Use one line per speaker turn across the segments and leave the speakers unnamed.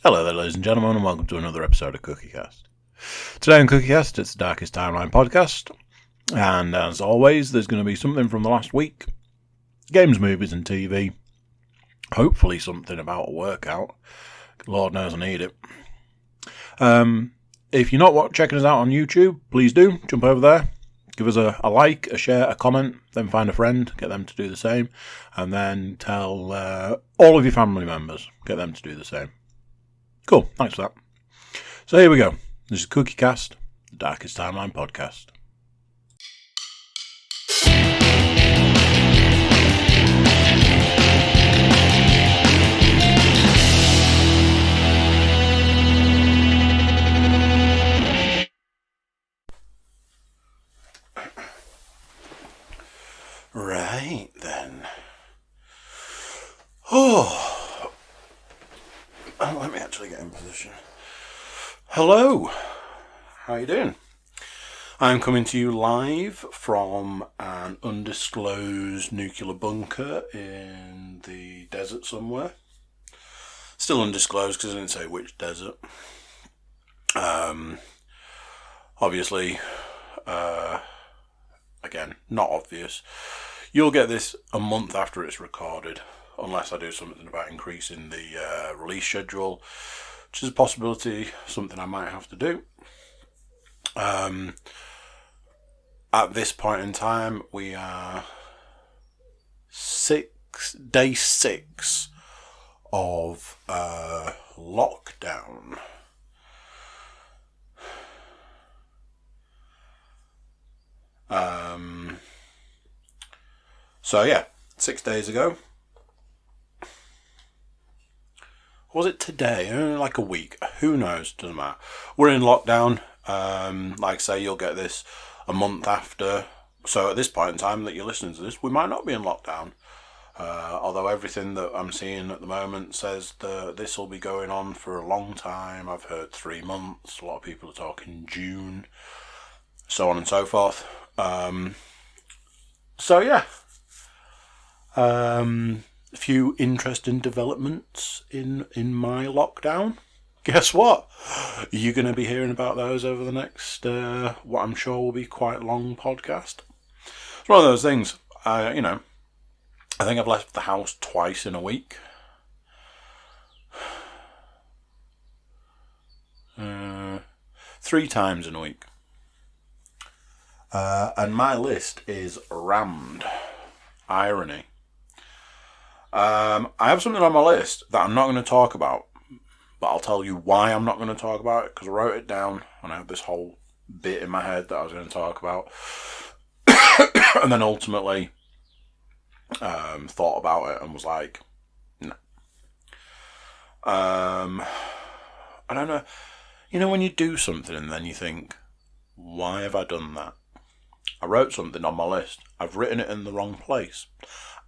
Hello there, ladies and gentlemen, and welcome to another episode of CookieCast. Today on CookieCast, it's the Darkest Timeline podcast, and as always, there's going to be something from the last week, games, movies, and TV. Hopefully something about a workout. Lord knows I need it. If you're not checking us out on YouTube, please do, jump over there. Give us a like, a share, a comment, then find a friend, get them to do the same, and then tell all of your family members, get them to do the same. Cool, thanks for that. So here we go. This is CookieCast, the Darkest Timeline podcast. Right then. Let me actually get in position. Hello. How you doing? I'm coming to you live from an undisclosed nuclear bunker in the desert somewhere. Still undisclosed because I didn't say which desert. Obviously, again, not obvious. You'll get this a month after it's recorded, unless I do something about increasing the release schedule, which is a possibility, something I might have to do. At this point in time, we are day 6 of lockdown. So yeah, 6 days ago. Was it today? Like a week. Who knows? Doesn't matter. We're in lockdown. Like I say, you'll get this a month after. So at this point in time that you're listening to this, we might not be in lockdown. Although everything that I'm seeing at the moment says that this will be going on for a long time. I've heard 3 months. A lot of people are talking June. So on and so forth. So yeah. A few interesting developments in my lockdown. Guess what? You're going to be hearing about those over the next, what I'm sure will be quite long podcast. It's one of those things, I think I've left the house twice in a week. 3 times in a week. And my list is rammed. Irony. I have something on my list that I'm not going to talk about, but I'll tell you why I'm not going to talk about it, because I wrote it down and I have this whole bit in my head that I was going to talk about, and then ultimately thought about it and was like, no. I don't know. When you do something and then you think, why have I done that? I wrote something on my list. I've written it in the wrong place.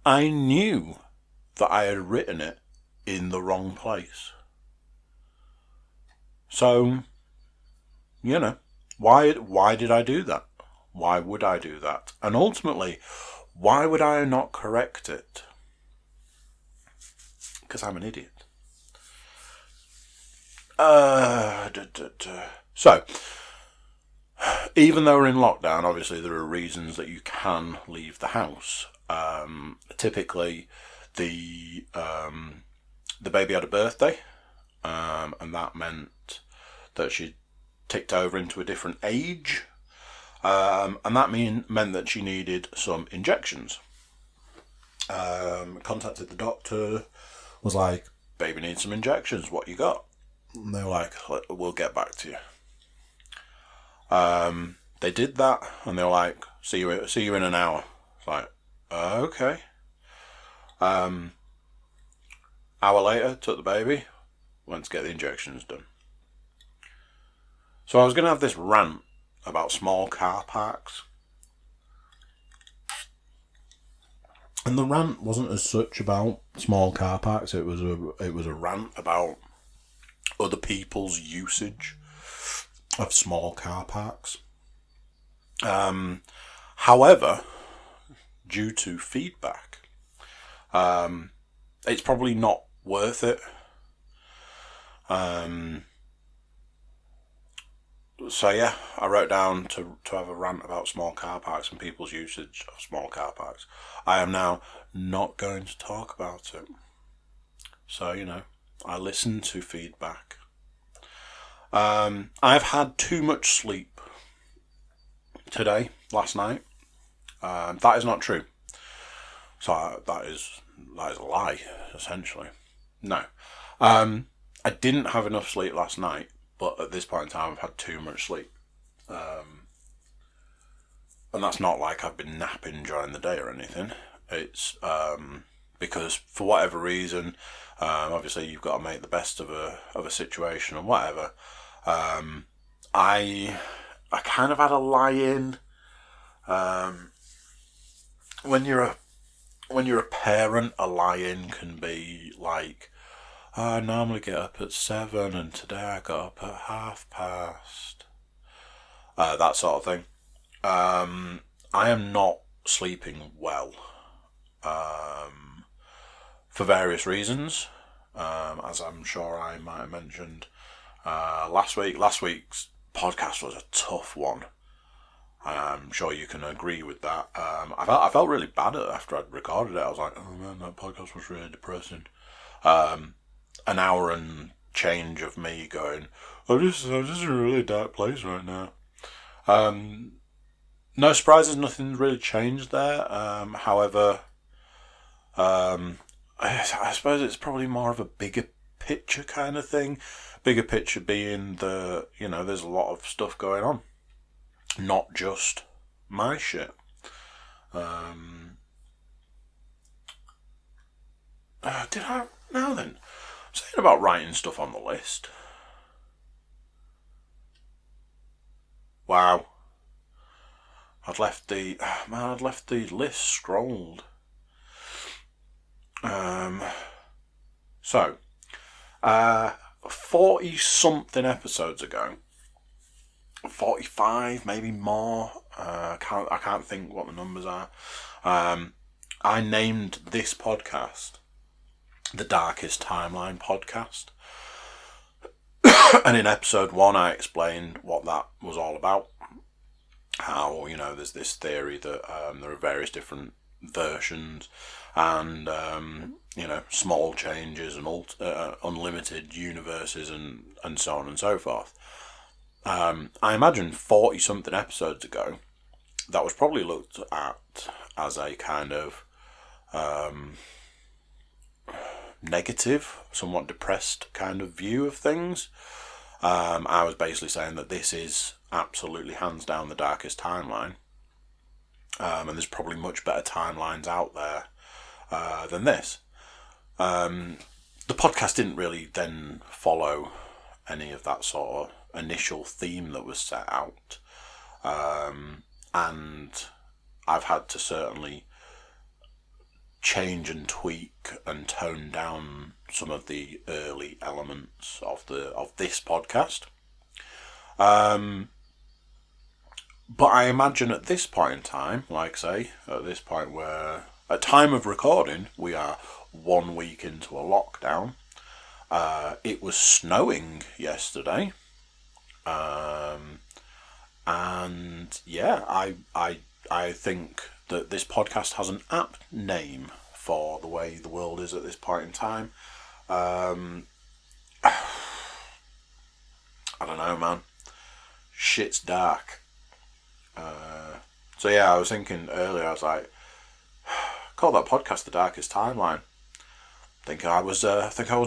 I knew that I had written it in the wrong place. So, why did I do that? Why would I do that? And ultimately, why would I not correct it? Because I'm an idiot. So, even though we're in lockdown, obviously there are reasons that you can leave the house. Typically, the baby had a birthday, and that meant that she ticked over into a different age, and that meant that she needed some injections. Contacted the doctor, was like, baby needs some injections, what you got? And they were like, we'll get back to you. They did that, and they were like, see you in an hour. It's like, okay. Hour later, took the baby, went to get the injections done. So I was going to have this rant about small car parks. And the rant wasn't as such about small car parks, it was a rant about other people's usage of small car parks. However, due to feedback, it's probably not worth it. So yeah, I wrote down to have a rant about small car parks and people's usage of small car parks. I am now not going to talk about it. So, I listen to feedback. I've had too much sleep last night. That is not true. So that is a lie, essentially. No. I didn't have enough sleep last night, but at this point in time I've had too much sleep. And that's not like I've been napping during the day or anything. It's because for whatever reason, obviously you've got to make the best of a situation and whatever. I kind of had a lie-in. When you're a parent, a lie-in can be like, I normally get up at 7 and today I got up at past. That sort of thing. I am not sleeping well. For various reasons. As I'm sure I might have mentioned last week. Last week's podcast was a tough one. I'm sure you can agree with that. I felt really bad after I'd recorded it. I was like, oh man, that podcast was really depressing. An hour and change of me going, I'm just in a really dark place right now. No surprises, nothing really changed there. However, I suppose it's probably more of a bigger picture kind of thing. Bigger picture being there's a lot of stuff going on. Not just my shit. Did I? Now then. Saying about writing stuff on the list. Wow. I'd left the list scrolled. So, 40 something episodes ago, 45 maybe more. I can't think what the numbers are. I named this podcast the Darkest Timeline Podcast. And in episode 1 I explained what that was all about. How, there's this theory that there are various different versions and, small changes and unlimited universes and so on and so forth. I imagine 40 something episodes ago, that was probably looked at as a kind of negative, somewhat depressed kind of view of things. I was basically saying that this is absolutely hands down the darkest timeline. And there's probably much better timelines out there than this. The podcast didn't really then follow any of that sort of initial theme that was set out. And I've had to certainly change and tweak and tone down some of the early elements of this podcast. But I imagine at this point in time, like say, at this point where, at time of recording, we are 1 week into a lockdown. It was snowing yesterday. And yeah, I think that this podcast has an apt name for the way the world is at this point in time. I don't know, man. Shit's dark. So yeah, I was thinking earlier, I was like, call that podcast The Darkest Timeline. I think I was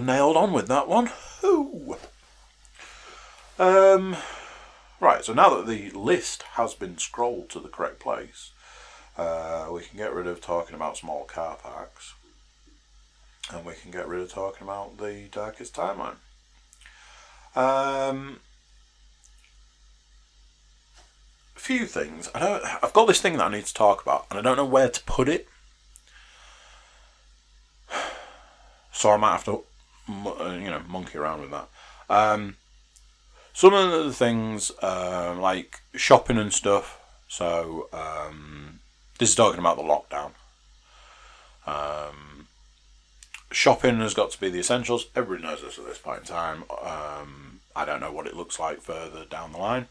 nailed on with that one. Ooh. Right, so now that the list has been scrolled to the correct place, we can get rid of talking about small car parks. And we can get rid of talking about the Darkest Timeline. Few things. I've got this thing that I need to talk about, and I don't know where to put it. So I might have to, monkey around with that. Some of the things, like shopping and stuff. So, this is talking about the lockdown. Shopping has got to be the essentials. Everybody knows this at this point in time. I don't know what it looks like further down the line.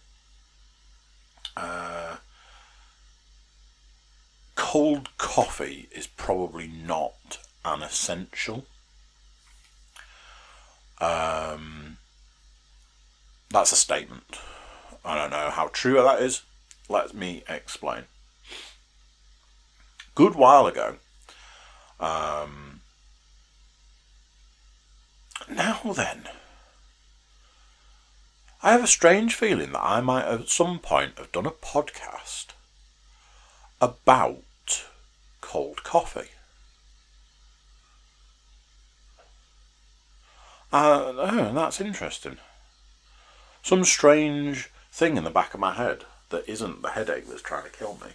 Cold coffee is probably not an essential. That's a statement. I don't know how true that is. Let me explain. Good while ago, now then, I have a strange feeling that I might at some point have done a podcast about cold coffee. That's interesting. Some strange thing in the back of my head that isn't the headache that's trying to kill me,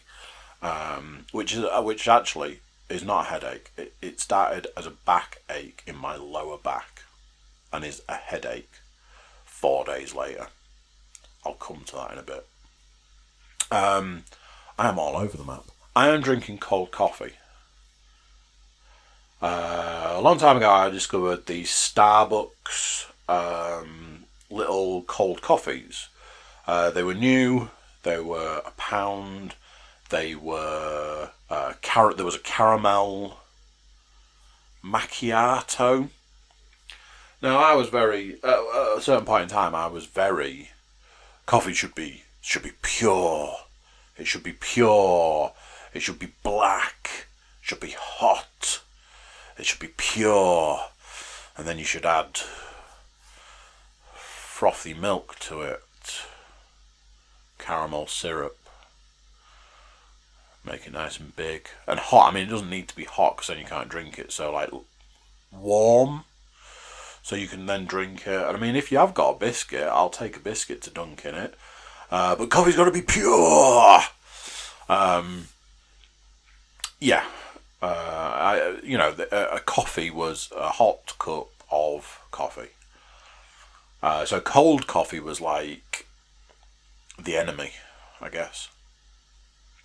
which actually is not a headache. It started as a backache in my lower back and is a headache 4 days later. I'll come to that in a bit. I am all over the map. I am drinking cold coffee. A long time ago I discovered these Starbucks little cold coffees. They were new, they were £1, they were there was a caramel macchiato. Now I was very, at a certain point in time I was very, coffee should be pure, it should be pure, it should be black, it should be hot, it should be pure, and then you should add frothy milk to it, caramel syrup, make it nice and big and hot. I mean, it doesn't need to be hot because then you can't drink it, so like warm, so you can then drink it. And I mean, if you have got a biscuit, I'll take a biscuit to dunk in it, but coffee's got to be pure. Yeah. A coffee was a hot cup of coffee. So cold coffee was like the enemy, I guess.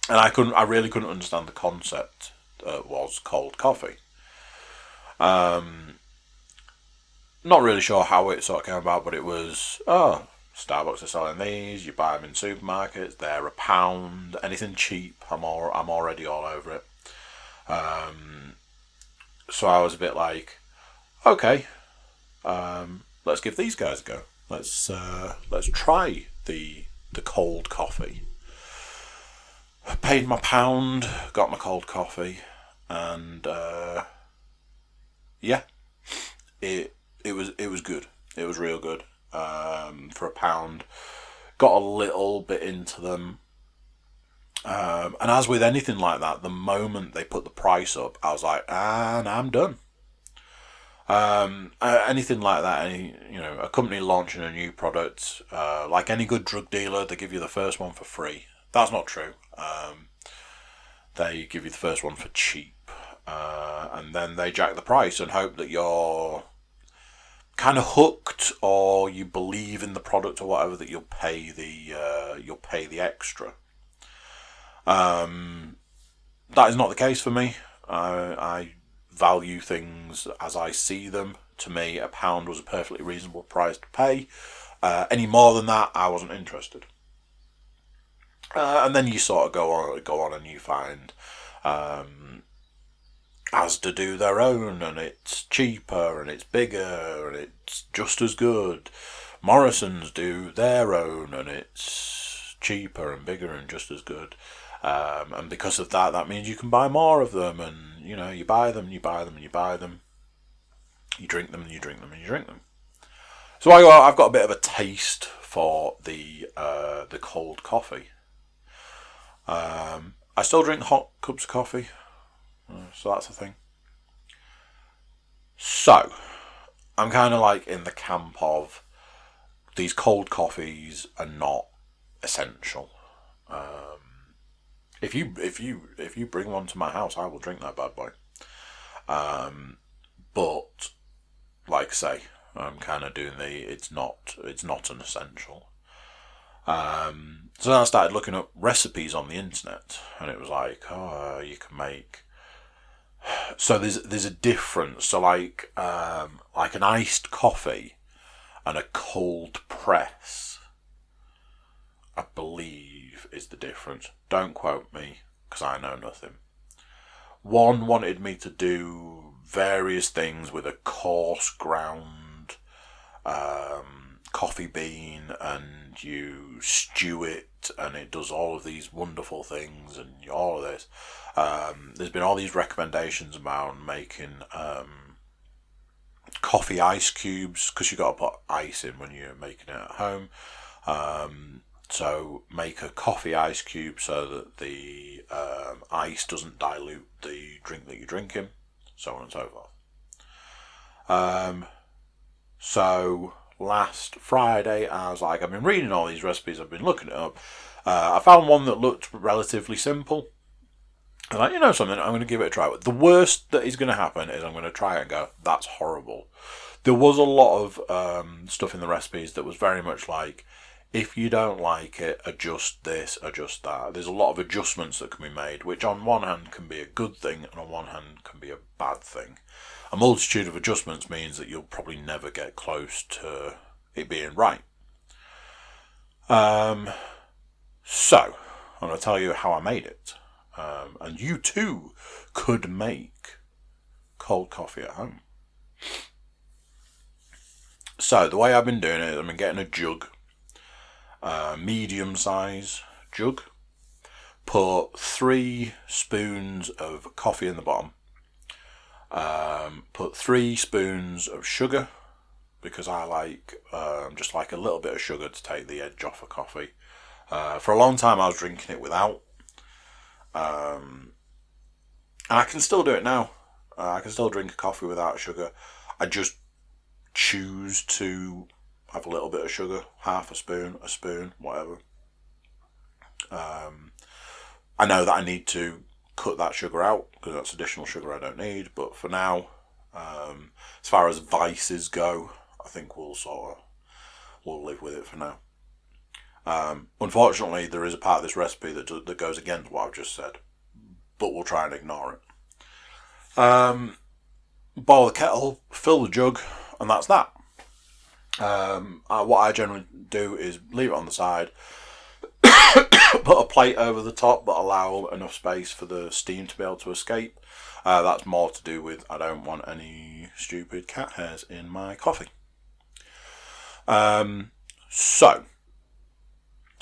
And I really couldn't understand the concept was cold coffee. Not really sure how it sort of came about, but it was, Starbucks are selling these, you buy them in supermarkets, they're £1, anything cheap, I'm already all over it. So I was a bit like, okay, let's give these guys a go. Let's try the cold coffee. I paid my £1, got my cold coffee, and yeah, it was good. It was real good. For £1, got a little bit into them. And as with anything like that, the moment they put the price up, I was like, and I'm done. Anything like that, a company launching a new product, like any good drug dealer, they give you the first one for free. That's not true. They give you the first one for cheap, and then they jack the price and hope that you're kind of hooked or you believe in the product or whatever, that you'll pay the extra. That is not the case for me. I value things as I see them. To me, £1 was a perfectly reasonable price to pay. Any more than that, I wasn't interested. And then you sort of go on and you find Asda do their own, and it's cheaper and it's bigger and it's just as good. Morrison's do their own, and it's cheaper and bigger and just as good. And because of that, that means you can buy more of them, and you buy them, you buy them, and you buy them. You drink them, and you drink them, and you drink them. So I've got a bit of a taste for the cold coffee. I still drink hot cups of coffee, so that's the thing. So I'm kind of like in the camp of these cold coffees are not essential. If you bring one to my house, I will drink that bad boy. But like I say, I'm kind of doing it's not an essential. So then I started looking up recipes on the internet, and it was like, you can make So there's a difference. So like an iced coffee and a cold press, I believe, is the difference. Don't quote me, because I know nothing. One wanted me to do various things with a coarse ground coffee bean, and you stew it, and it does all of these wonderful things, and all of this. There's been all these recommendations about making coffee ice cubes, because you've got to put ice in when you're making it at home. So make a coffee ice cube so that the ice doesn't dilute the drink that you're drinking, so on and so forth. So last Friday, I was like, I've been reading all these recipes, I've been looking it up. I found one that looked relatively simple. I'm like, you know something, I'm going to give it a try. The worst that is going to happen is I'm going to try it and go, that's horrible. There was a lot of stuff in the recipes that was very much like, if you don't like it, adjust this, adjust that. There's a lot of adjustments that can be made, which on one hand can be a good thing, and on one hand can be a bad thing. A multitude of adjustments means that you'll probably never get close to it being right. So, I'm going to tell you how I made it. And you too could make cold coffee at home. So, the way I've been doing it, I've been getting a jug. Medium size jug, put 3 spoons of coffee in the bottom, put 3 spoons of sugar, because I like just like a little bit of sugar to take the edge off of coffee. For a long time I was drinking it without, and I can still do it now. I can still drink a coffee without sugar. I just choose to have a little bit of sugar, half a spoon, whatever. I know that I need to cut that sugar out, because that's additional sugar I don't need, but for now, as far as vices go, I think we'll live with it for now. Unfortunately, there is a part of this recipe that goes against what I've just said, but we'll try and ignore it. Boil the kettle, fill the jug, and that's that. What I generally do is leave it on the side, put a plate over the top, but allow enough space for the steam to be able to escape. That's more to do with I don't want any stupid cat hairs in my coffee. So,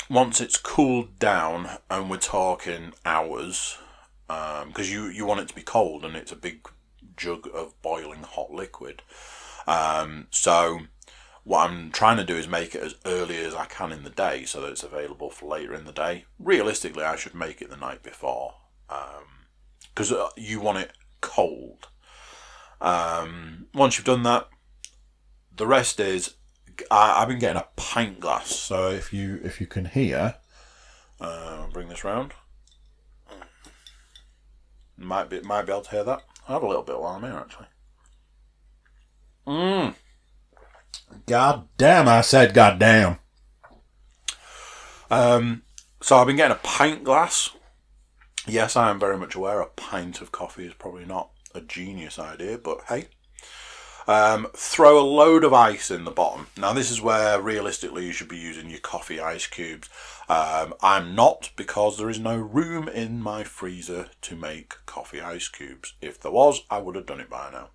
once it's cooled down, and we're talking hours, because you want it to be cold, and it's a big jug of boiling hot liquid. So what I'm trying to do is make it as early as I can in the day so that it's available for later in the day. Realistically, I should make it the night before, because you want it cold. Once you've done that, the rest is I've been getting a pint glass. So if you can hear, I'll bring this round. Might be able to hear that. I'll have a little bit while I'm here, actually. God damn, I said god damn. So I've been getting a pint glass. Yes, I am very much aware a pint of coffee is probably not a genius idea, but hey. Throw a load of ice in the bottom. Now this is where realistically you should be using your coffee ice cubes. I'm not, because there is no room in my freezer to make coffee ice cubes. If there was, I would have done it by now.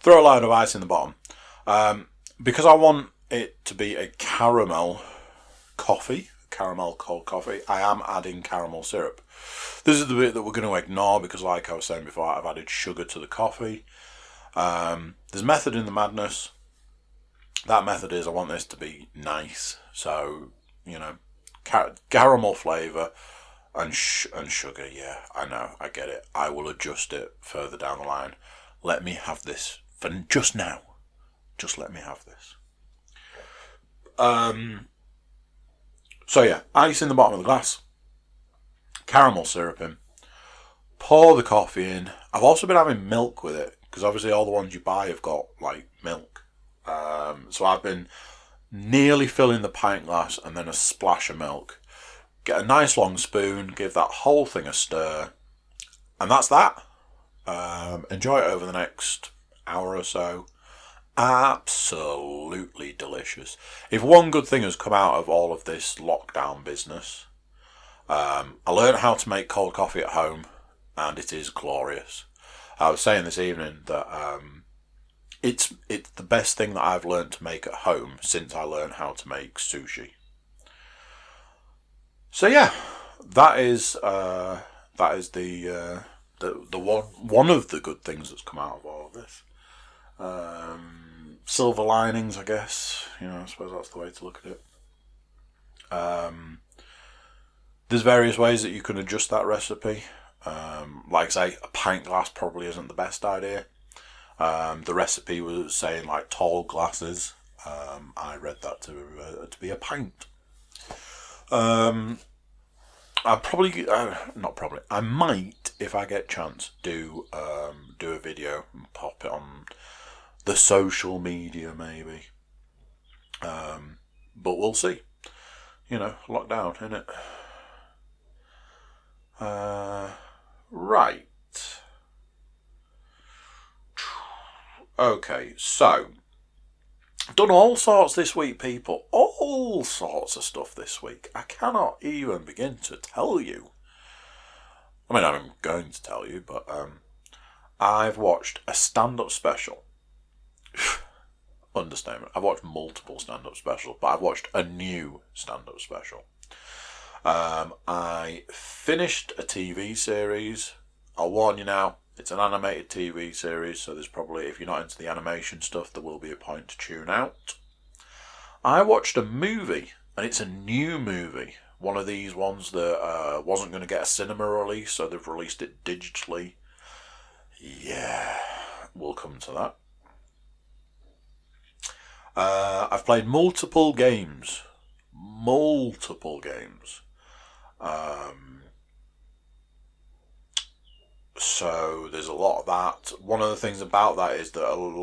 Throw a load of ice in the bottom. Because I want it to be a caramel coffee, caramel cold coffee, I am adding caramel syrup. This is the bit that we're going to ignore, because like I was saying before, I've added sugar to the coffee. There's method in the madness. That method is I want this to be nice. So, caramel flavour and sugar. Yeah, I know, I get it. I will adjust it further down the line. Let me have this for just now. Just let me have this. So yeah, ice in the bottom of the glass. Caramel syrup in. Pour the coffee in. I've also been having milk with it, because obviously all the ones you buy have got like milk. So I've been nearly filling the pint glass and then a splash of milk. Get a nice long spoon, give that whole thing a stir, and that's that. Enjoy it over the next hour or so. Absolutely delicious. If one good thing has come out of all of this lockdown business, I learned how to make cold coffee at home, and it is glorious. I was saying this evening that it's the best thing that I've learned to make at home since I learned how to make sushi. So yeah, that is the one of the good things that's come out of all of this. Silver linings, I guess. I suppose that's the way to look at it. There's various ways that you can adjust that recipe. Like I say, a pint glass probably isn't the best idea. The recipe was saying like tall glasses. I read that to be a pint. I might, if I get a chance, do a video and pop it on the social media maybe. But we'll see. Lockdown, innit? Right. Okay, so done all sorts this week, people. All sorts of stuff this week. I cannot even begin to tell you. I mean, I'm going to tell you, but I've watched a stand-up special. Understatement. I've watched multiple stand-up specials, but I've watched a new stand-up special. I finished a TV series. I'll warn you now, it's an animated TV series, so there's probably, if you're not into the animation stuff, there will be a point to tune out. I watched a movie, and it's a new movie. One of these ones that wasn't going to get a cinema release, so they've released it digitally. Yeah, we'll come to that. I've played multiple games. So there's a lot of that. One of the things about that is that I'm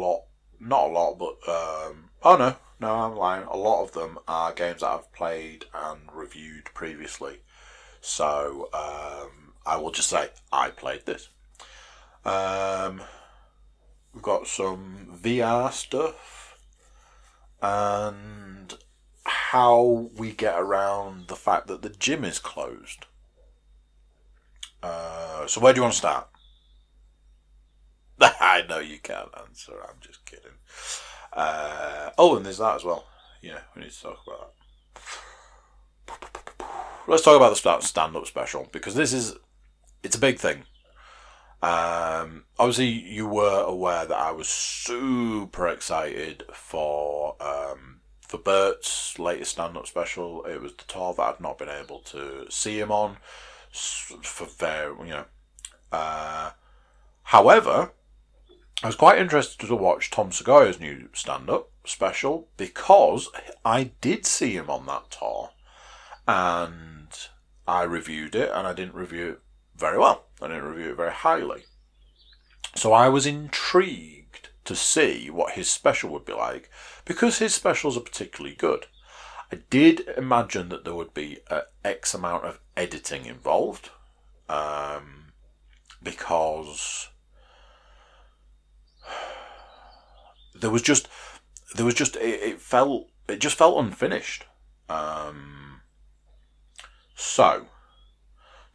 lying. A lot of them are games that I've played and reviewed previously. So I will just say I played this. We've got some VR stuff and how we get around the fact that the gym is closed. So where do you want to start? I know you can't answer. I'm just kidding. And there's that as well. Yeah, we need to talk about that. Let's talk about the stand-up special, because it's a big thing. Obviously, you were aware that I was super excited for Bert's latest stand-up special. It was the tour that I'd not been able to see him on. However, I was quite interested to watch Tom Segoya's new stand-up special, because I did see him on that tour and I reviewed it, and I didn't review it very well. I didn't review it very highly. So I was intrigued to see what his special would be like, because his specials are particularly good. I did imagine that there would be X amount of editing involved, because it just felt unfinished. So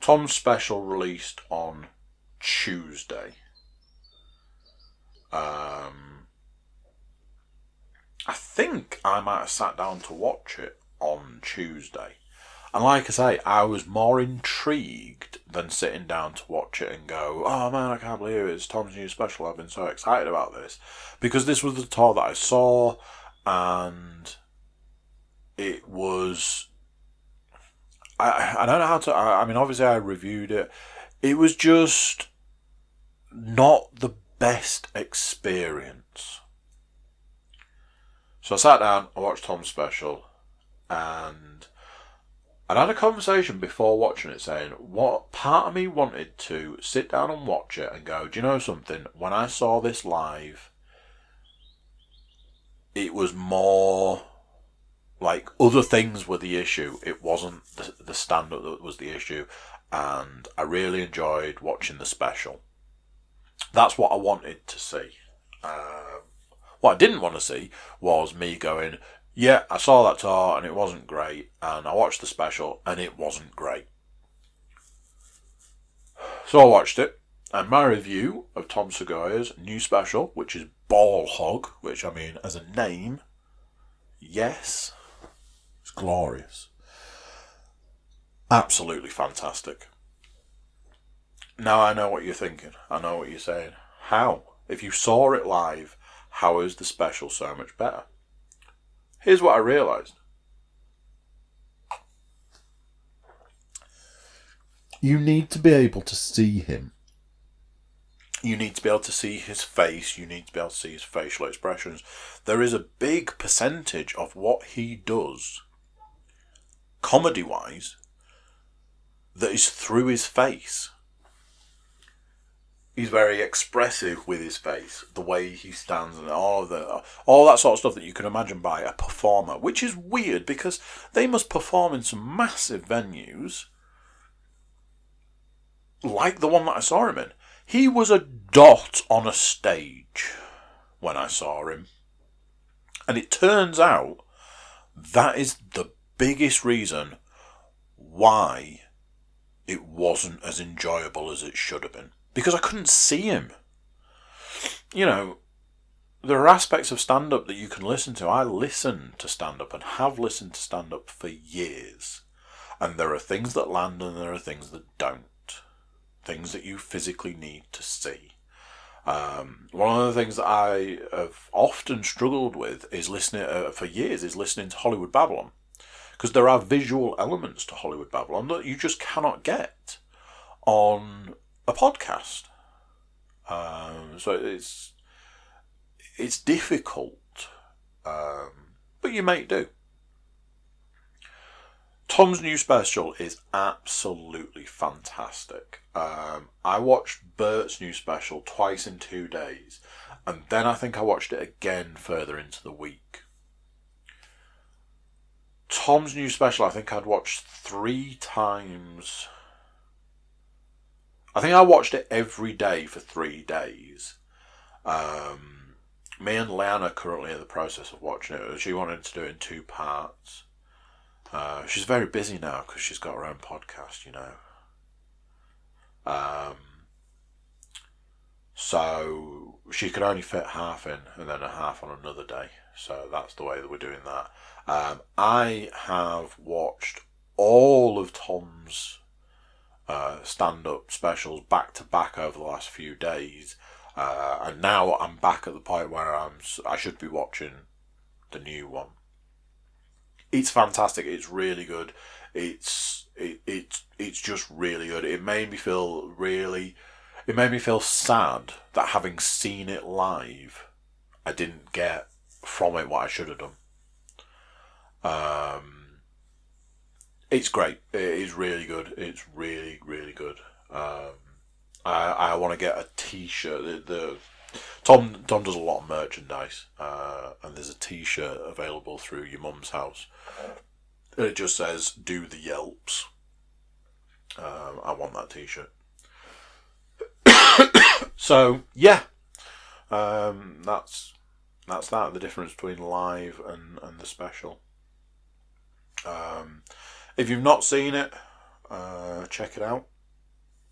Tom's special released on Tuesday. I think I might have sat down to watch it on Tuesday. And like I say, I was more intrigued than sitting down to watch it and go, oh man, I can't believe it's Tom's new special. I've been so excited about this. Because this was the tour that I saw, and it was... I don't know how to... I mean, obviously I reviewed it. It was just not the best experience. So I sat down, I watched Tom's special, and I'd had a conversation before watching it saying, what part of me wanted to sit down and watch it and go, do you know something? When I saw this live, it was more like other things were the issue. It wasn't the stand-up that was the issue, and I really enjoyed watching the special. That's what I wanted to see. What I didn't want to see was me going, yeah, I saw that tour and it wasn't great, and I watched the special and it wasn't great. So I watched it, and my review of Tom Segovia's new special, which is Ball Hog, which, I mean, as a name, yes, it's glorious. Absolutely fantastic. Now I know what you're thinking. I know what you're saying. How? If you saw it live, how is the special so much better? Here's what I realised. You need to be able to see him. You need to be able to see his face. You need to be able to see his facial expressions. There is a big percentage of what he does, comedy-wise, that is through his face. He's very expressive with his face, the way he stands, and all that sort of stuff that you can imagine by a performer, which is weird because they must perform in some massive venues, like the one that I saw him in. He was a dot on a stage when I saw him, and it turns out that is the biggest reason why it wasn't as enjoyable as it should have been. Because I couldn't see him. You know, there are aspects of stand-up that you can listen to. I listen to stand-up and have listened to stand-up for years. And there are things that land and there are things that don't. Things that you physically need to see. One of the things that I have often struggled with is listening, for years, is listening to Hollywood Babylon. Because there are visual elements to Hollywood Babylon that you just cannot get on a podcast. So it's difficult, but you make do. Tom's new special is absolutely fantastic. I watched Bert's new special twice in 2 days, and then I think I watched it again further into the week. Tom's new special I think I'd watched 3 times. I think I watched it every day for 3 days. Me and Leanne are currently in the process of watching it. She wanted to do it in 2 parts. She's very busy now because she's got her own podcast, you know. So she could only fit half in and then a half on another day. So that's the way that we're doing that. I have watched all of Tom's stand-up specials back to back over the last few days, and now I'm back at the point where I should be watching the new one. It's fantastic. It's really good. It's just really good. It made me feel sad that having seen it live, I didn't get from it what I should have done. It's great. It is really good. It's really, really good. I want to get a T-shirt. Tom does a lot of merchandise, and there's a T-shirt available through your mum's house. And it just says "Do the Yelps." I want that T-shirt. So yeah, that's that. The difference between live and the special. If you've not seen it, check it out.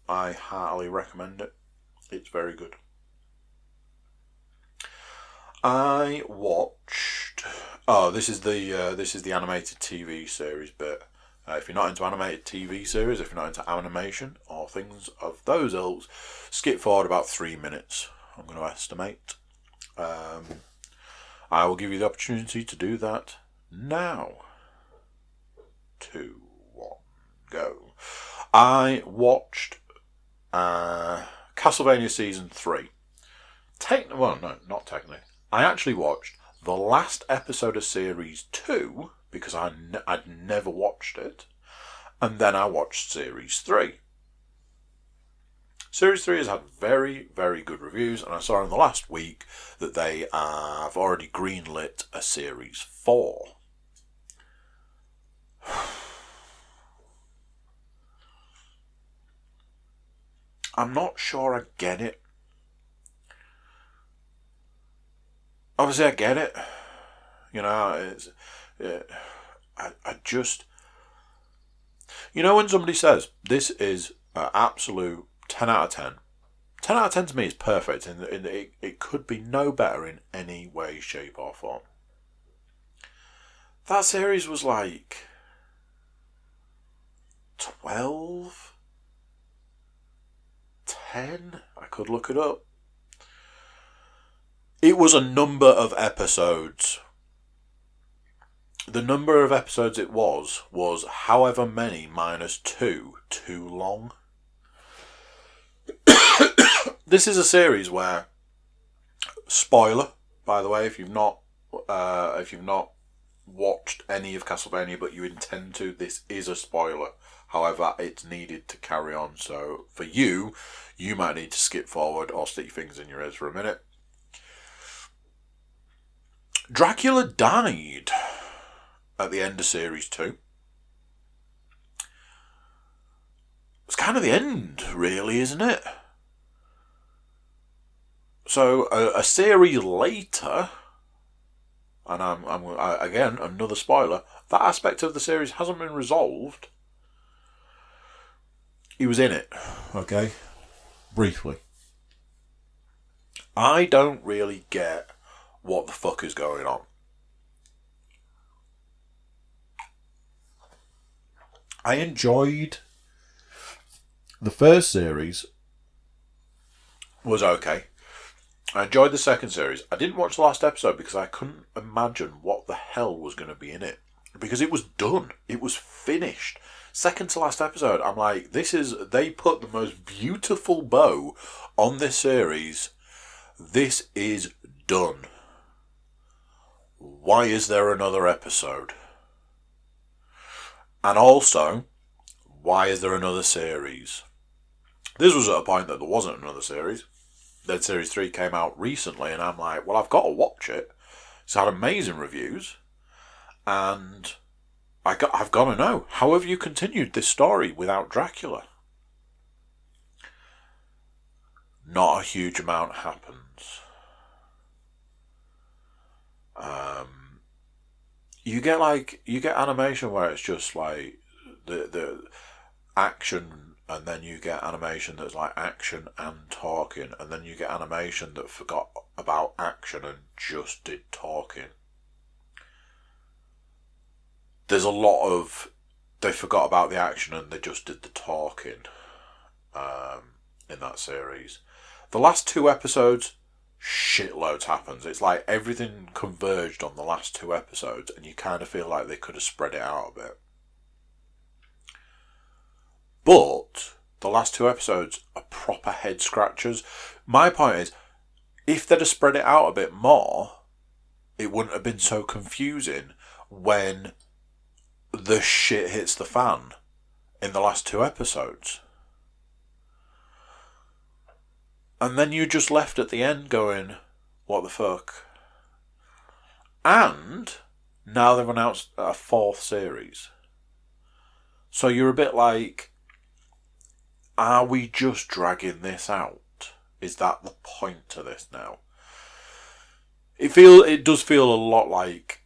I heartily recommend it. It's very good. I watched. Oh, this is the animated TV series bit. If you're not into animated TV series, if you're not into animation or things of those ilks, skip forward about 3 minutes. I'm going to estimate. I will give you the opportunity to do that now. 2, 1, go. I watched Castlevania Season 3. Not technically. I actually watched the last episode of Series 2 because I'd never watched it, and then I watched Series 3. Series 3 has had very, very good reviews, and I saw in the last week that they have already greenlit a Series 4. I'm not sure I get it. obviously I get it. You know, I just... You know when somebody says, this is an absolute 10 out of 10. 10 out of 10 to me is perfect, and it could be no better in any way, shape or form. That series was like 12? 10? I could look it up. It was a number of episodes. The number of episodes it was however many minus 2 too long. This is a series where, spoiler, by the way, if you've not watched any of Castlevania but you intend to, this is a spoiler. However, it's needed to carry on. So for you might need to skip forward or stick your fingers in your ears for a minute. Dracula died at the end of series 2. It's kind of the end, really, isn't it? So a series later, and I'm again another spoiler, that aspect of the series hasn't been resolved. He was in it, okay, briefly. I don't really get what the fuck is going on. I enjoyed the first series. Was okay. I enjoyed the second series. I didn't watch the last episode because I couldn't imagine what the hell was going to be in it. Because it was done. It was finished. Second to last episode, I'm like, they put the most beautiful bow on this series. This is done. Why is there another episode? And also, why is there another series? This was at a point that there wasn't another series. Then Series 3 came out recently, and I'm like, well, I've got to watch it. It's had amazing reviews, and I've got to know, how have you continued this story without Dracula? Not a huge amount happens. You get animation where it's just like the action. And then you get animation that's like action and talking. And then you get animation that forgot about action and just did talking. There's a lot of... They forgot about the action and they just did the talking in that series. The last 2 episodes, shitloads happens. It's like everything converged on the last 2 episodes and you kind of feel like they could have spread it out a bit. But the last 2 episodes are proper head scratchers. My point is, if they'd have spread it out a bit more, it wouldn't have been so confusing when the shit hits the fan in the last 2 episodes. And then you're just left at the end going, what the fuck? And now they've announced a 4th series. So you're a bit like, are we just dragging this out? Is that the point to this now? It does feel a lot like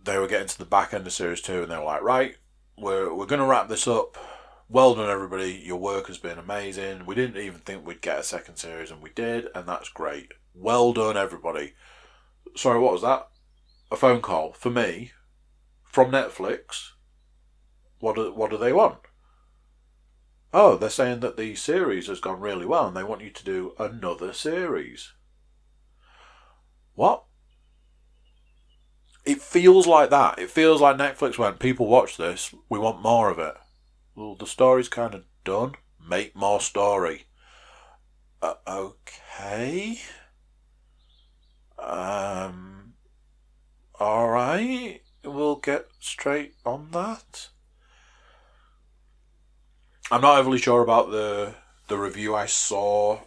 they were getting to the back end of Series 2 and they were like, right, we're going to wrap this up. Well done, everybody. Your work has been amazing. We didn't even think we'd get a 2nd series, and we did, and that's great. Well done, everybody. Sorry, what was that? A phone call for me from Netflix. What do they want? Oh, they're saying that the series has gone really well and they want you to do another series. What? It feels like that. It feels like Netflix went, people watch this, we want more of it. Well, the story's kind of done. Make more story. Okay. Alright. We'll get straight on that. I'm not overly sure about the review I saw.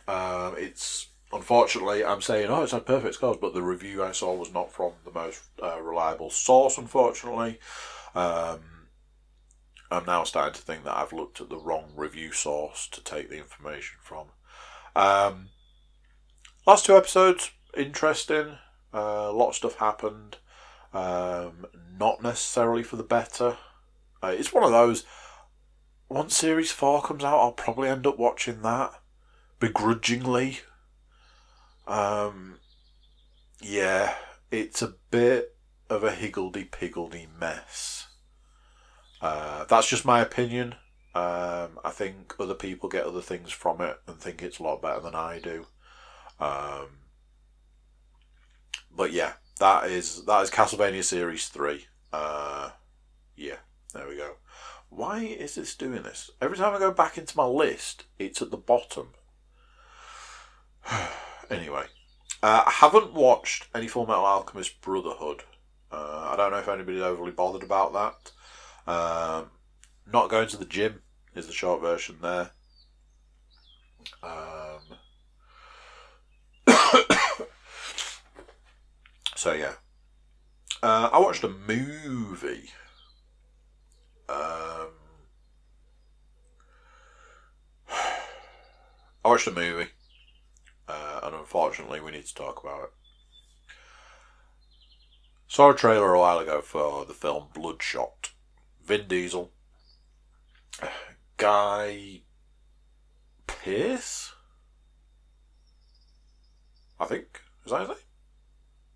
It's unfortunately, I'm saying, it's had perfect scores, but the review I saw was not from the most reliable source, unfortunately. I'm now starting to think that I've looked at the wrong review source to take the information from. Last 2 episodes, interesting. A lot of stuff happened. Not necessarily for the better. It's one of those. Once Series 4 comes out, I'll probably end up watching that. Begrudgingly. Yeah, it's a bit of a higgledy-piggledy mess. That's just my opinion. I think other people get other things from it and think it's a lot better than I do. But yeah, that is Castlevania Series 3. Yeah, there we go. Why is this doing this? Every time I go back into my list, it's at the bottom. Anyway, I haven't watched any Full Metal Alchemist Brotherhood. I don't know if anybody's overly bothered about that. Not going to the gym is the short version there. So yeah. I watched a movie. And unfortunately we need to talk about it. Saw a trailer a while ago for the film Bloodshot. Vin Diesel. Guy Pearce? I think. Is that his name?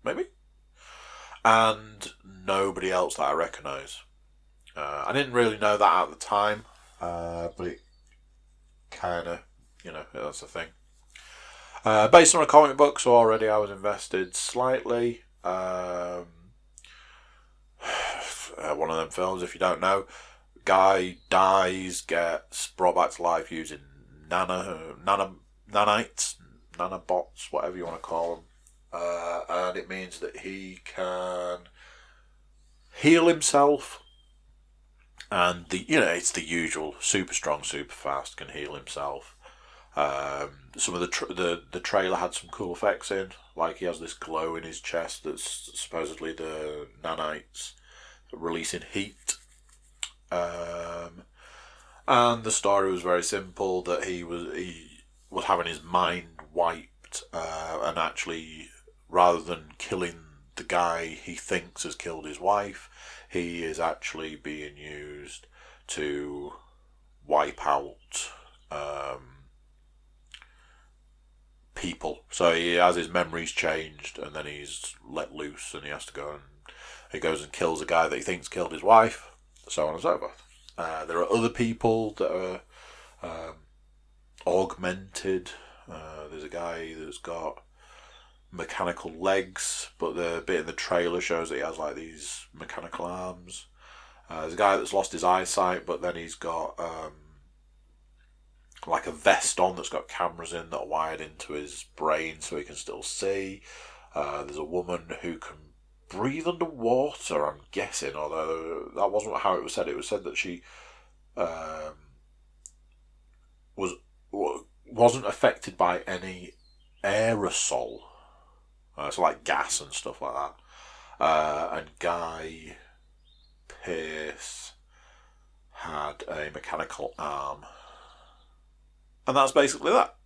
Maybe? And nobody else that I recognise. I didn't really know that at the time, but it kind of, that's the thing. Based on a comic book, so already I was invested slightly. One of them films, if you don't know, guy dies, gets brought back to life using nanites, nanobots, whatever you want to call them. And it means that he can heal himself, and it's the usual: super strong, super fast, can heal himself. Some of the trailer had some cool effects in, like he has this glow in his chest that's supposedly the nanites releasing heat. And the story was very simple: that he was having his mind wiped, and actually, rather than killing the guy he thinks has killed his wife, he is actually being used to wipe out people. So he has his memories changed, and then he's let loose, and he has to go and he goes and kills a guy that he thinks killed his wife, so on and so forth. There are other people that are augmented. There's a guy that's got mechanical legs, but the bit in the trailer shows that he has like these mechanical arms. There's a guy that's lost his eyesight, but then he's got like a vest on that's got cameras in that are wired into his brain so he can still see. There's a woman who can breathe underwater, I'm guessing, although that wasn't how it was said. It was said that she wasn't affected by any aerosol, so like gas and stuff like that. And Guy Pearce had a mechanical arm, and that's basically that.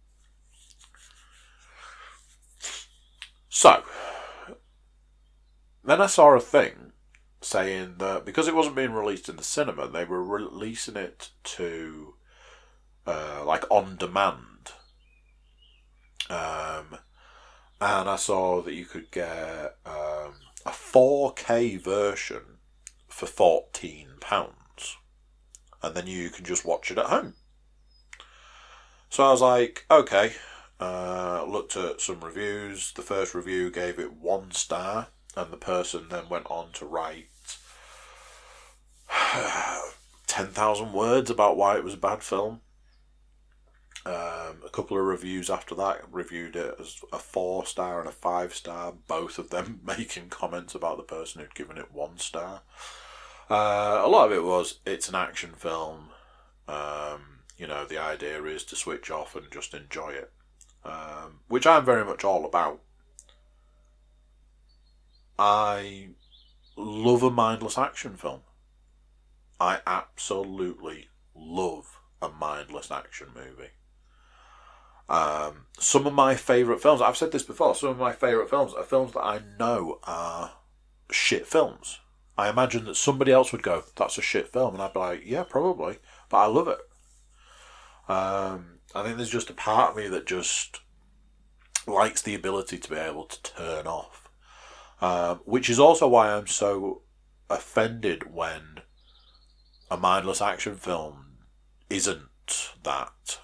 So then I saw a thing saying that because it wasn't being released in the cinema, they were releasing it to like on demand. And I saw that you could get a 4K version for £14, and then you can just watch it at home. So I was like, okay. Looked at some reviews. The first review gave it 1 star, and the person then went on to write 10,000 words about why it was a bad film. A couple of reviews after that reviewed it as a 4 star and a 5 star, both of them making comments about the person who'd given it 1 star. A lot of it was, it's an action film. The idea is to switch off and just enjoy it, which I'm very much all about. I love a mindless action film. I absolutely love a mindless action movie. Some of my favourite films, I've said this before, some of my favourite films are films that I know are shit films. I imagine that somebody else would go, that's a shit film, and I'd be like, yeah, probably, but I love it. I think there's just a part of me that just likes the ability to be able to turn off. Which is also why I'm so offended when a mindless action film isn't that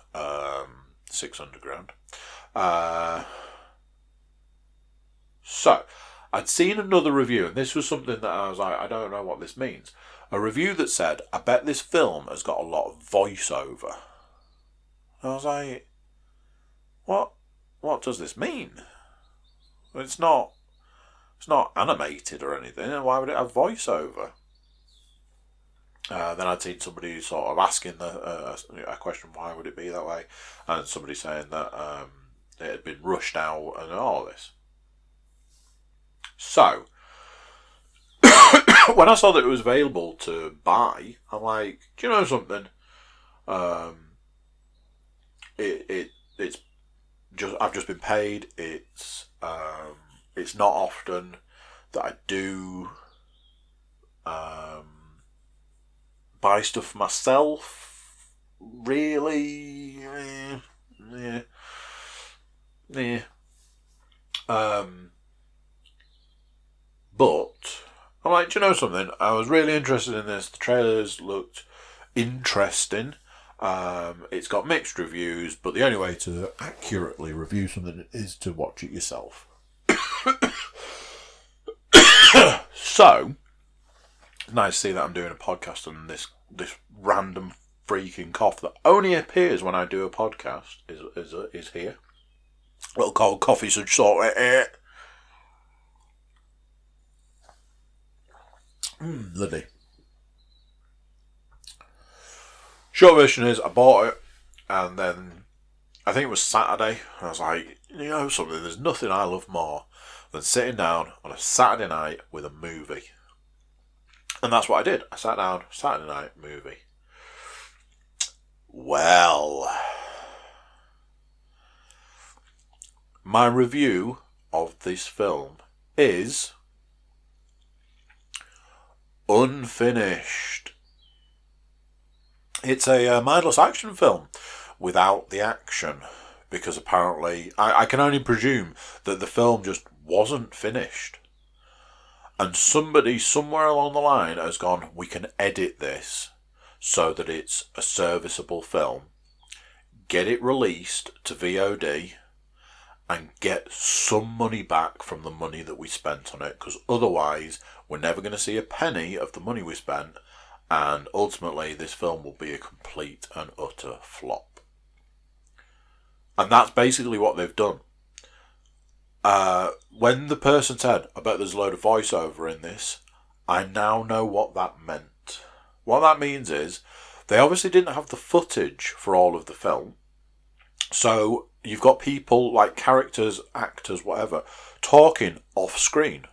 600 grand. So, I'd seen another review, and this was something that I was like, I don't know what this means. A review that said, I bet this film has got a lot of voiceover. And I was like, what does this mean? It's not animated or anything, and why would it have voiceover? Then I'd seen somebody sort of asking a question, why would it be that way? And somebody saying that it had been rushed out and all this. So, when I saw that it was available to buy, I'm like, do you know something? It's just, I've just been paid. It's not often that I do buy stuff for myself. Really, yeah. But I'm like, do you know something? I was really interested in this. The trailers looked interesting. It's got mixed reviews, but the only way to accurately review something is to watch it yourself. So, it's nice to see that I'm doing a podcast and this random freaking cough that only appears when I do a podcast is here. A little cold coffee, so sort of lovely. Short version is, I bought it, and then I think it was Saturday, and I was like, you know something, there's nothing I love more than sitting down on a Saturday night with a movie. And that's what I did. I sat down, Saturday night movie. Well, my review of this film is unfinished. It's a mindless action film without the action, because apparently I can only presume that the film just wasn't finished, and somebody somewhere along the line has gone, we can edit this so that it's a serviceable film, get it released to VOD, and get some money back from the money that we spent on it, because otherwise we're never going to see a penny of the money we spent, and ultimately this film will be a complete and utter flop. And that's basically what they've done. When the person said, I bet there's a load of voiceover in this, I now know what that meant. What that means is, they obviously didn't have the footage for all of the film, so you've got people, like characters, actors, whatever, talking off screen.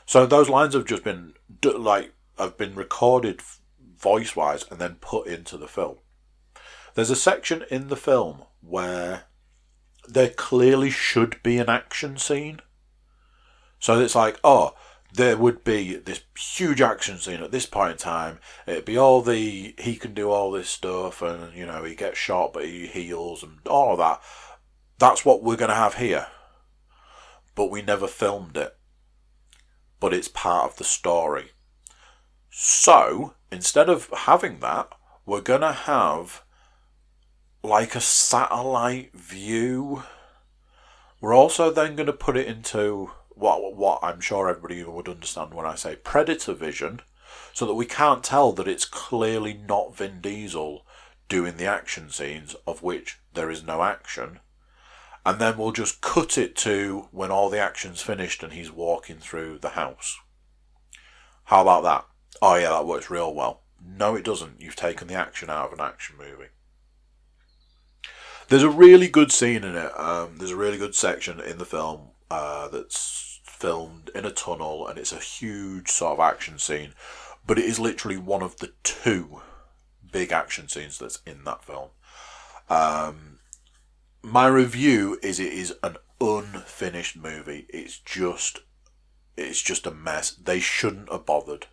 So those lines have just been, have been recorded voice-wise and then put into the film. There's a section in the film where there clearly should be an action scene. So it's like, oh, there would be this huge action scene at this point in time. It'd be he can do all this stuff, and, you know, he gets shot but he heals and all of that. That's what we're going to have here. But we never filmed it. But it's part of the story. So, instead of having that, we're going to have like a satellite view. We're also then going to put it into what I'm sure everybody would understand when I say predator vision, so that we can't tell that it's clearly not Vin Diesel doing the action scenes, of which there is no action. And then we'll just cut it to when all the action's finished and he's walking through the house. How about that? Oh yeah, that works real well. No, it doesn't. You've taken the action out of an action movie. There's a really good scene in it. There's a really good section in the film that's filmed in a tunnel, and it's a huge sort of action scene. But it is literally one of the two big action scenes that's in that film. my review is it is an unfinished movie. It's just a mess. They shouldn't have bothered.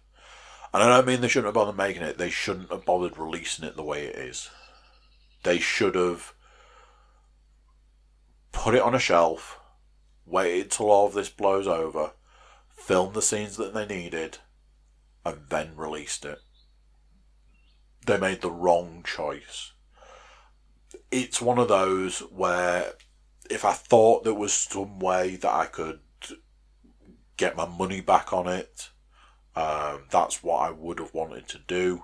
And I don't mean they shouldn't have bothered making it. They shouldn't have bothered releasing it the way it is. They should have put it on a shelf, waited till all of this blows over, filmed the scenes that they needed, and then released it. They made the wrong choice. It's one of those where if I thought there was some way that I could get my money back on it, that's what I would have wanted to do.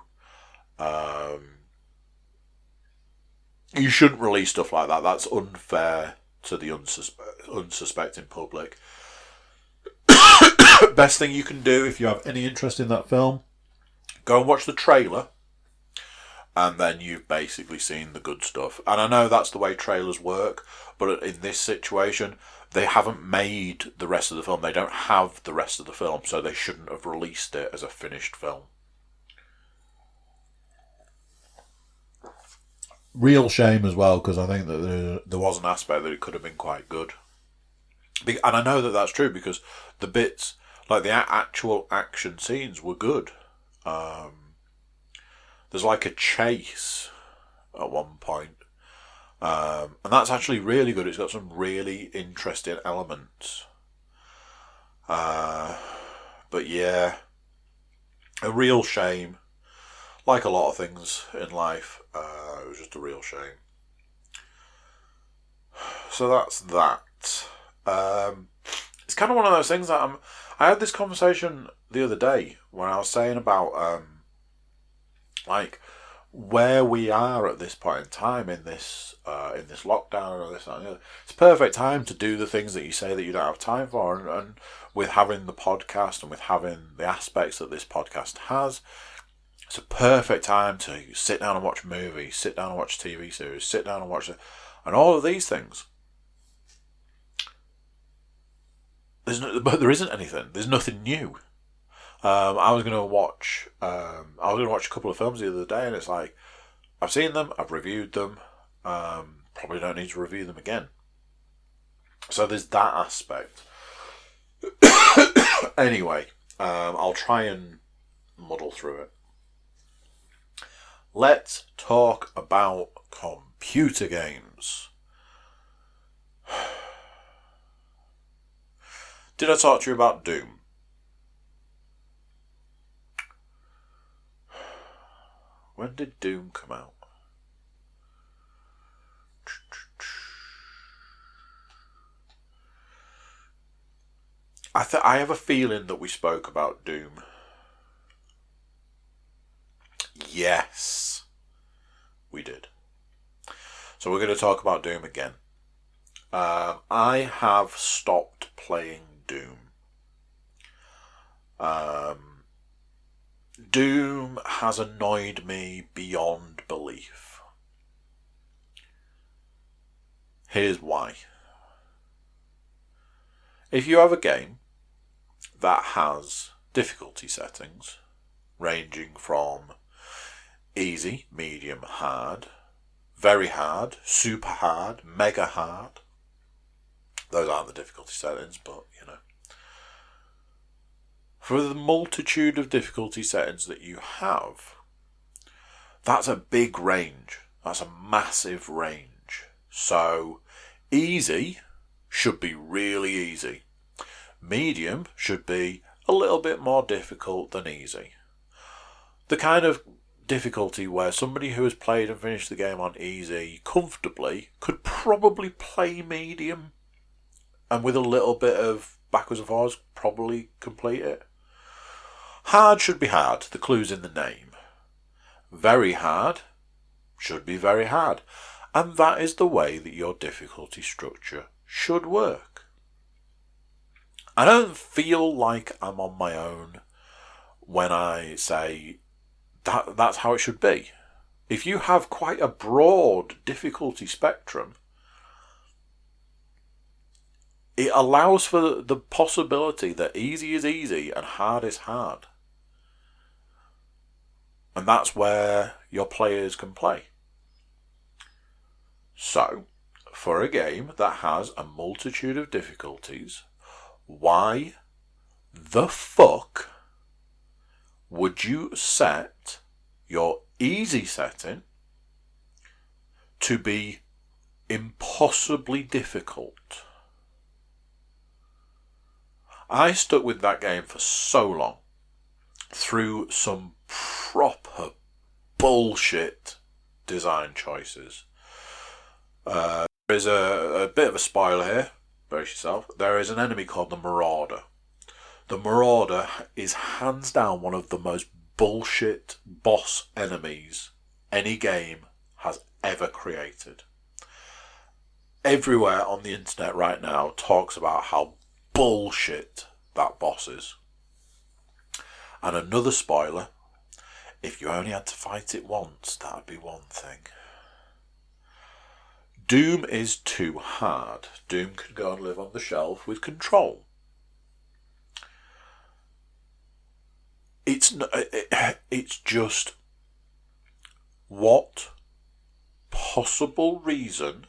You shouldn't release stuff like that. That's unfair to the unsuspecting public. Best thing you can do if you have any interest in that film, go and watch the trailer, and then you've basically seen the good stuff. And I know that's the way trailers work, but in this situation, they haven't made the rest of the film. They don't have the rest of the film, so they shouldn't have released it as a finished film. Real shame as well, because I think that there was an aspect that it could have been quite good. And I know that that's true because the bits, like the actual action scenes, were good. There's like a chase at one point. And that's actually really good. It's got some really interesting elements. But yeah, a real shame. Like a lot of things in life, it was just a real shame. So that's that. It's kind of one of those things that I had this conversation the other day when I was saying about like where we are at this point in time in this lockdown or this and the other. It's a perfect time to do the things that you say that you don't have time for, and with having the podcast and with having the aspects that this podcast has, it's a perfect time to sit down and watch movies, sit down and watch TV series, sit down and watch it, and all of these things. But there isn't anything. There's nothing new. I was going to watch a couple of films the other day, and it's like, I've seen them, I've reviewed them, probably don't need to review them again. So there's that aspect. Anyway, I'll try and muddle through it. Let's talk about computer games. Did I talk to you about Doom? When did Doom come out? I have a feeling that we spoke about Doom. Yes, we did. So we're going to talk about Doom again. I have stopped playing Doom. Doom has annoyed me beyond belief. Here's why. If you have a game that has difficulty settings ranging from easy, medium, hard, very hard, super hard, mega hard. Those aren't the difficulty settings, but you know. For the multitude of difficulty settings that you have, that's a big range. That's a massive range. So, easy should be really easy. Medium should be a little bit more difficult than easy. The kind of difficulty where somebody who has played and finished the game on easy comfortably could probably play medium, and with a little bit of backwards and forwards probably complete it. Hard should be hard, the clue's in the name. Very hard should be very hard, and that is the way that your difficulty structure should work. I don't feel like I'm on my own when I say that's how it should be. If you have quite a broad difficulty spectrum, it allows for the possibility that easy is easy and hard is hard. And that's where your players can play. So, for a game that has a multitude of difficulties, why the fuck would you set your easy setting to be impossibly difficult? I stuck with that game for so long through some proper bullshit design choices. There is a bit of a spoiler here, brace yourself. There is an enemy called the Marauder. The Marauder is hands down one of the most bullshit boss enemies any game has ever created. Everywhere on the internet right now talks about how bullshit that boss is. And another spoiler, if you only had to fight it once, that'd be one thing. Doom is too hard. Doom can go and live on the shelf with Control. It's just, what possible reason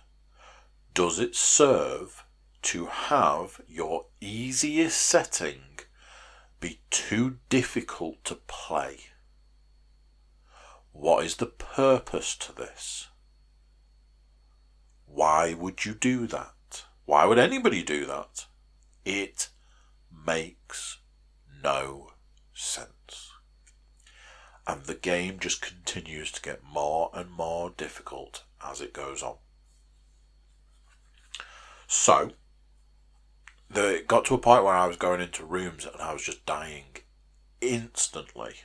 does it serve to have your easiest setting be too difficult to play? What is the purpose to this? Why would you do that? Why would anybody do that? It makes no sense. And the game just continues to get more and more difficult as it goes on. So, it got to a point where I was going into rooms and I was just dying instantly.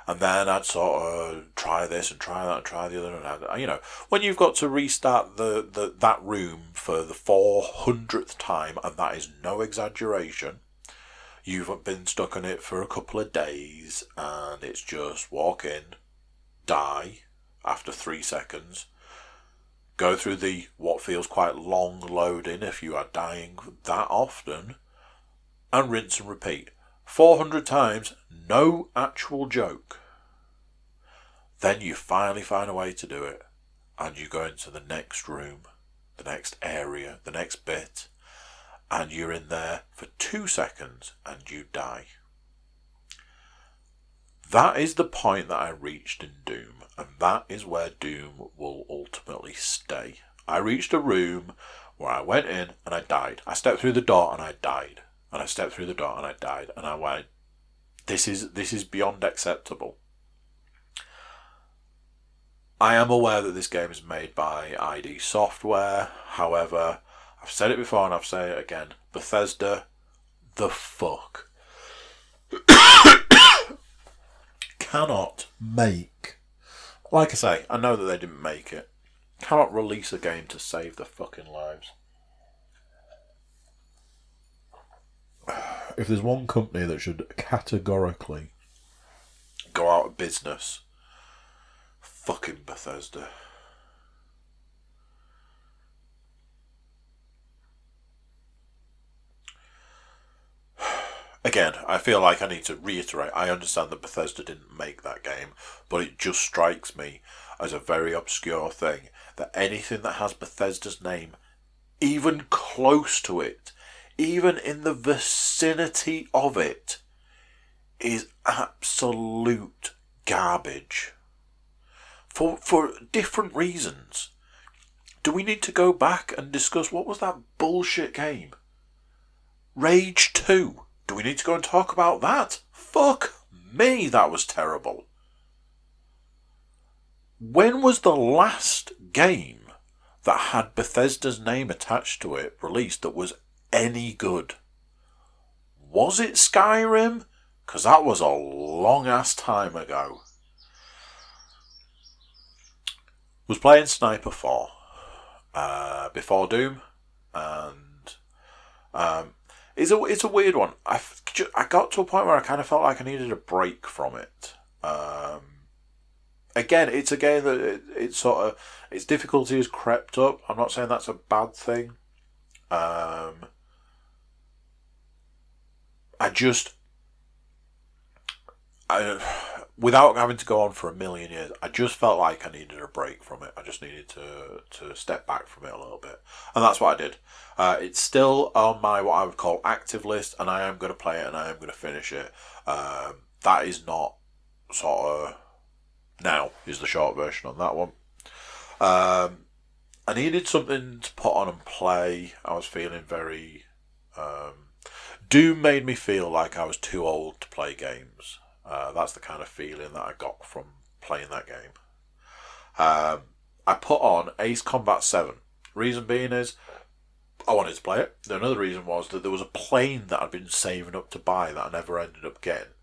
And then I'd sort of try this and try that and try the other. And when you've got to restart that room for the 400th time, and that is no exaggeration, you've been stuck on it for a couple of days, and it's just walk in, die after 3 seconds, go through the what feels quite long loading if you are dying that often, and rinse and repeat. 400 times, no actual joke. Then you finally find a way to do it, and you go into the next room, the next area, the next bit, and you're in there for 2 seconds and you die. That is the point that I reached in Doom, and that is where Doom will ultimately stay. I reached a room where I went in and I died. I stepped through the door and I died. And I stepped through the door and I died. And I went, this is beyond acceptable. I am aware that this game is made by ID Software. However, I've said it before and I've said it again. Bethesda, the fuck, cannot make, like I say, I know that they didn't make it, cannot release a game to save their fucking lives. If there's one company that should categorically go out of business, fucking Bethesda. Again, I feel like I need to reiterate, I understand that Bethesda didn't make that game, but it just strikes me as a very obscure thing that anything that has Bethesda's name, even close to it, even in the vicinity of it, is absolute garbage. For different reasons. Do we need to go back and discuss what was that bullshit game? Rage 2. Do we need to go and talk about that? Fuck me, that was terrible. When was the last game that had Bethesda's name attached to it released that was any good? Was it Skyrim? Because that was a long ass time ago. Was playing Sniper 4 before Doom, and it's a weird one. I got to a point where I kind of felt like I needed a break from it. Again, it's a game that its difficulty has crept up. I'm not saying that's a bad thing. without having to go on for a million years, I just felt like I needed a break from it. I just needed to step back from it a little bit. And that's what I did. It's still on my, what I would call, active list, and I am going to play it and I am going to finish it. That is not sort of, now is the short version on that one. I needed something to put on and play. I was feeling very... Doom made me feel like I was too old to play games. That's the kind of feeling that I got from playing that game. I put on Ace Combat 7. Reason being is, I wanted to play it. Another reason was that there was a plane that I'd been saving up to buy that I never ended up getting.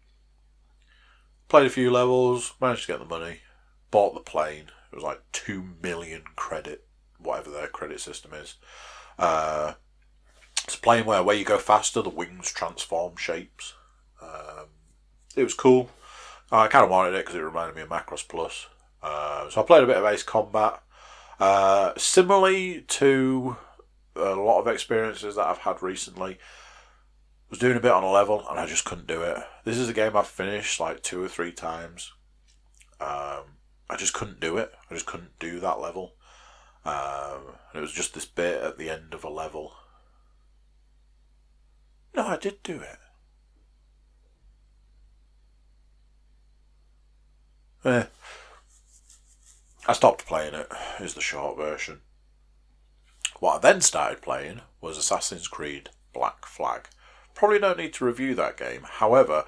Played a few levels, managed to get the money, bought the plane. It was like 2 million credit, whatever their credit system is. It's a plane where you go faster, the wings transform shapes. It was cool. I kind of wanted it because it reminded me of Macross Plus. So I played a bit of Ace Combat. Similarly to a lot of experiences that I've had recently, I was doing a bit on a level and I just couldn't do it. This is a game I've finished like 2 or 3 times. I just couldn't do it. I just couldn't do that level. And it was just this bit at the end of a level. No, I did do it. I stopped playing it, is the short version. What I then started playing was Assassin's Creed Black Flag. Probably don't need to review that game. However,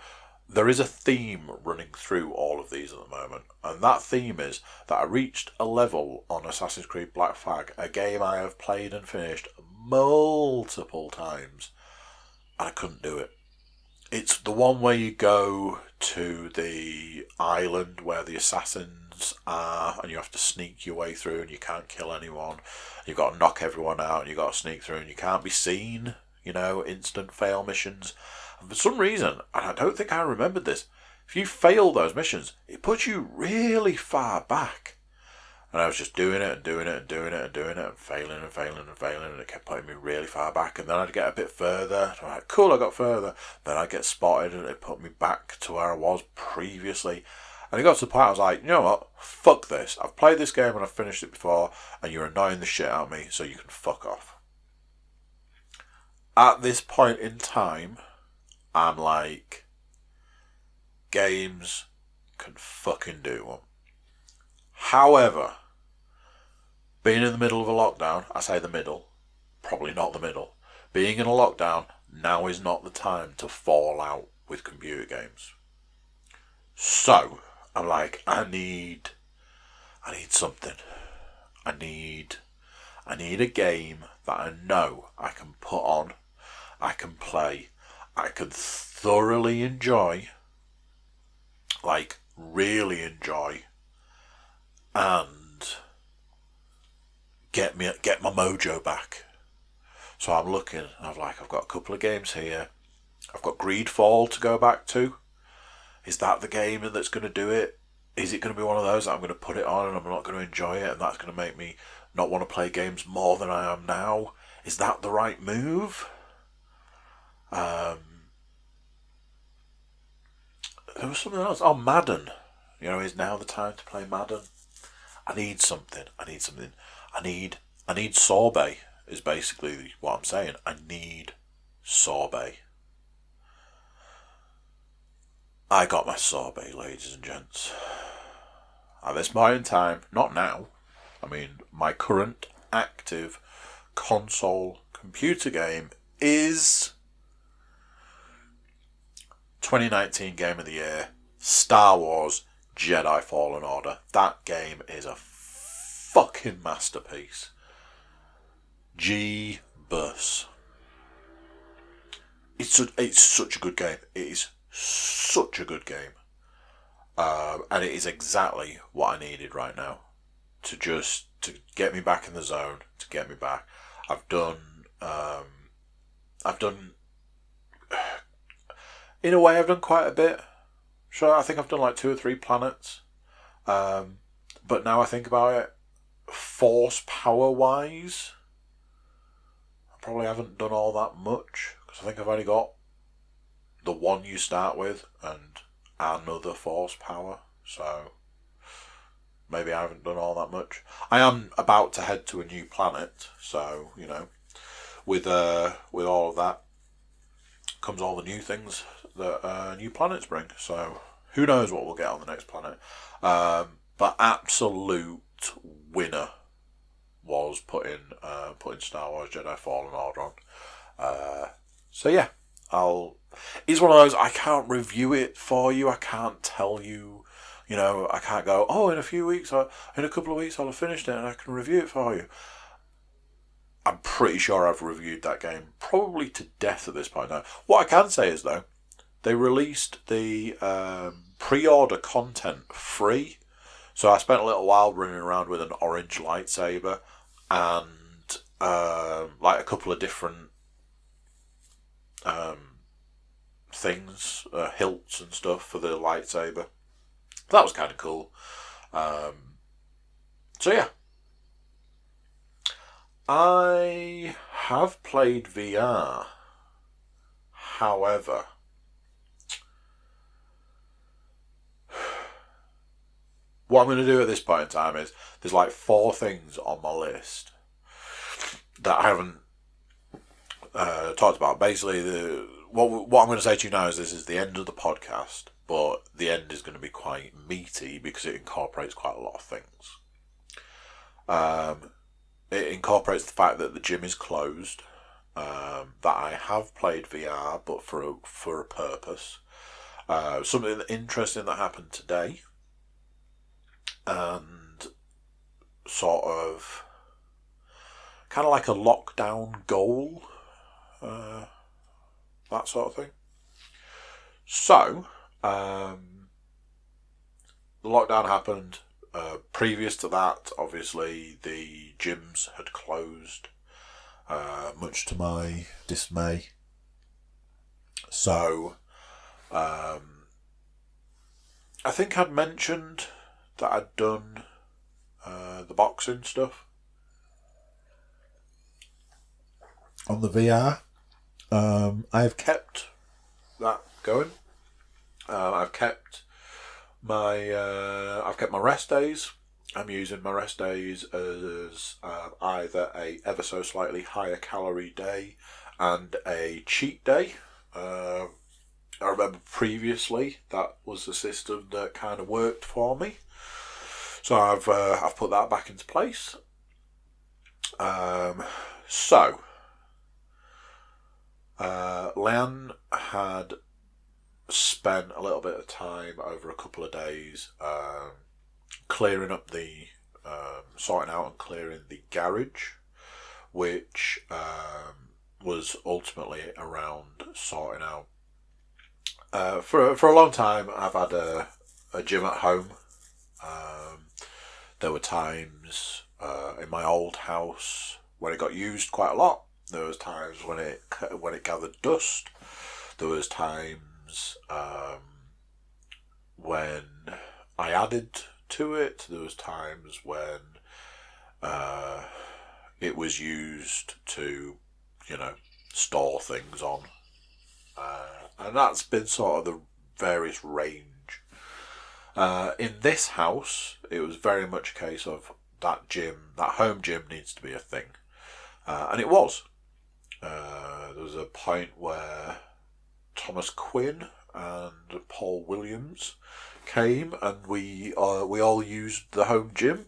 there is a theme running through all of these at the moment. And that theme is that I reached a level on Assassin's Creed Black Flag, a game I have played and finished multiple times, and I couldn't do it. It's the one where you go to the island where the assassins are and you have to sneak your way through and you can't kill anyone. You've got to knock everyone out and you've got to sneak through and you can't be seen, instant fail missions. And for some reason, and I don't think I remembered this, if you fail those missions, it puts you really far back. And I was just doing it and doing it and doing it and doing it and failing and failing and failing, and it kept putting me really far back. And then I'd get a bit further. I'm like, cool, I got further. Then I'd get spotted and it put me back to where I was previously. And it got to the point I was like, you know what? Fuck this. I've played this game and I've finished it before, and you're annoying the shit out of me, so you can fuck off. At this point in time, I'm like, games can fucking do one. However, being in the middle of a lockdown, I say the middle, probably not the middle. Being in a lockdown, now is not the time to fall out with computer games. So, I'm like, I need something. I need a game that I know I can put on, I can play, I can thoroughly enjoy, like really enjoy, and get my mojo back. So I'm looking, and I've got a couple of games here. I've got Greedfall to go back to. Is that the game that's going to do it? Is it going to be one of those that I'm going to put it on and I'm not going to enjoy it, and that's going to make me not want to play games more than I am now? Is that the right move? There was something else. Oh, Madden. Is now the time to play Madden? I need something. I need sorbet, is basically what I'm saying. I need sorbet. I got my sorbet, ladies and gents. At this point in time, not now. I mean, my current active console computer game is 2019 Game of the Year, Star Wars Jedi Fallen Order. That game is a fucking masterpiece. G-Bus. It's such a good game. It is such a good game. And it is exactly what I needed right now. To get me back in the zone, to get me back. I've done, in a way I've done quite a bit. Sure, I think I've done like 2 or 3 planets. But now I think about it, force power wise, I probably haven't done all that much, because I think I've only got the one you start with, and another force power, so maybe I haven't done all that much. I am about to head to a new planet, so, you know, with all of that comes all the new things that new planets bring, so who knows what we'll get on the next planet. But absolute winner was putting Star Wars Jedi Fallen Order on. So yeah, it's one of those, I can't review it for you. I can't tell you, you know, I can't go, oh, in a few weeks, or in a couple of weeks, I'll have finished it and I can review it for you. I'm pretty sure I've reviewed that game probably to death at this point now. What I can say is, though, they released the pre-order content free. So I spent a little while running around with an orange lightsaber and like a couple of different things, hilts and stuff for the lightsaber. That was kind of cool. So yeah. I have played VR. However, what I'm going to do at this point in time is there's like 4 things on my list that I haven't talked about. Basically, what I'm going to say to you now is this is the end of the podcast, but the end is going to be quite meaty because it incorporates quite a lot of things. It incorporates the fact that the gym is closed, that I have played VR, but for a purpose. Something interesting that happened today, and sort of kind of like a lockdown goal, that sort of thing. So, the lockdown happened. Previous to that, obviously, the gyms had closed, much to my dismay. So, I think I'd mentioned that I'd done the boxing stuff on the VR. I've kept that going. I've kept my rest days. I'm using my rest days as either a ever so slightly higher calorie day and a cheat day. I remember previously that was the system that kind of worked for me, so I've put that back into place. So Leanne had spent a little bit of time over a couple of days clearing up sorting out and clearing the garage, which was ultimately around sorting out. For a long time, I've had a gym at home. There were times in my old house when it got used quite a lot. There was times when it gathered dust. There was times when I added to it. There was times when it was used to, store things on. And that's been sort of the various range. In this house, it was very much a case of that home gym needs to be a thing. And it was. There was a point where Thomas Quinn and Paul Williams came, and we all used the home gym.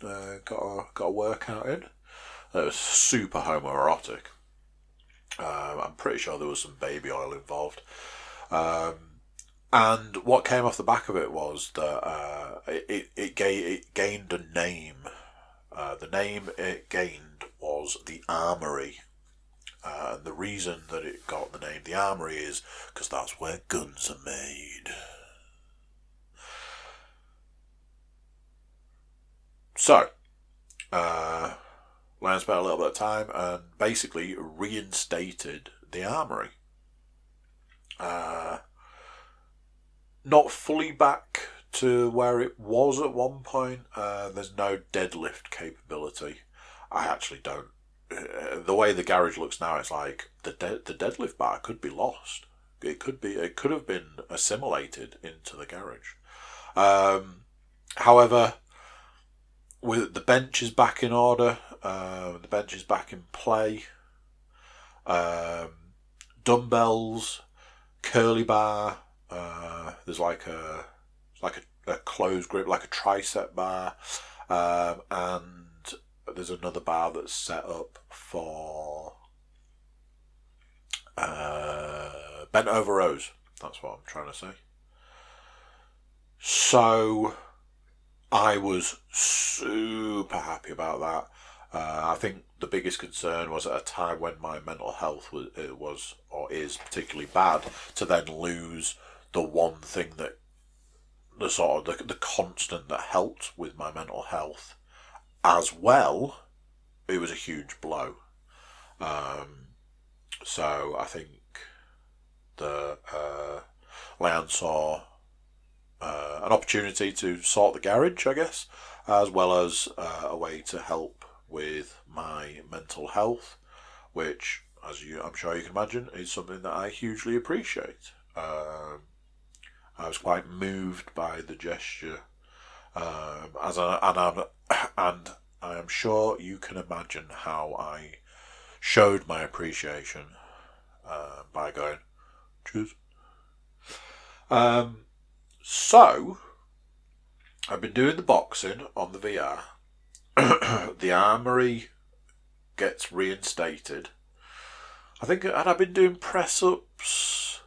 Got a workout in. It was super homoerotic. I'm pretty sure there was some baby oil involved. And what came off the back of it was that it gained a name. The name it gained was the Armory. And the reason that it got the name the Armory is because that's where guns are made. So, Lion spent a little bit of time and basically reinstated the Armory. Not fully back to where it was at one point. There's no deadlift capability. I actually don't. The way the garage looks now, it's like the deadlift bar could be lost. It could have been assimilated into the garage. However, with the bench is back in order, the bench is back in play. Dumbbells, curly bar. There's like a closed grip, like a tricep bar, and there's another bar that's set up for bent over rows. That's what I'm trying to say. So I was super happy about that. I think the biggest concern was at a time when my mental health was or is particularly bad, to then lose the one thing that the constant that helped with my mental health as well. It was a huge blow. So I think the Leanne saw an opportunity to sort the garage, I guess, as well as a way to help with my mental health, which, I'm sure you can imagine, is something that I hugely appreciate. I was quite moved by the gesture, and I am sure you can imagine how I showed my appreciation by going, cheers. So, I've been doing the boxing on the VR. The armory gets reinstated. I think, and I've been doing press-ups.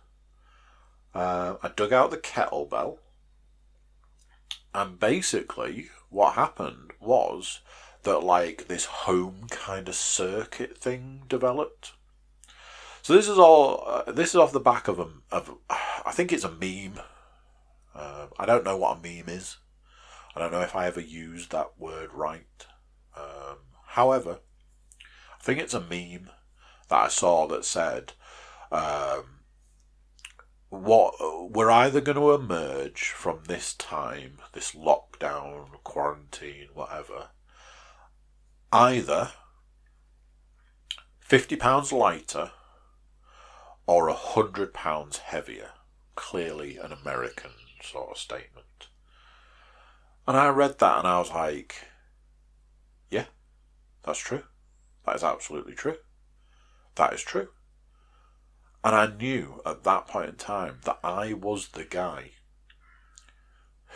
I dug out the kettlebell. And basically, what happened was that, like, this home kind of circuit thing developed. So this is all. This is off the back of I think it's a meme. I don't know what a meme is. I don't know if I ever used that word right. However, I think it's a meme that I saw that said, "What we're either going to emerge from this time, this lockdown, quarantine, whatever, either £50 lighter or £100 heavier." Clearly an American sort of statement. And I read that and I was like, yeah, that's true. That is absolutely true. That is true. And I knew at that point in time that I was the guy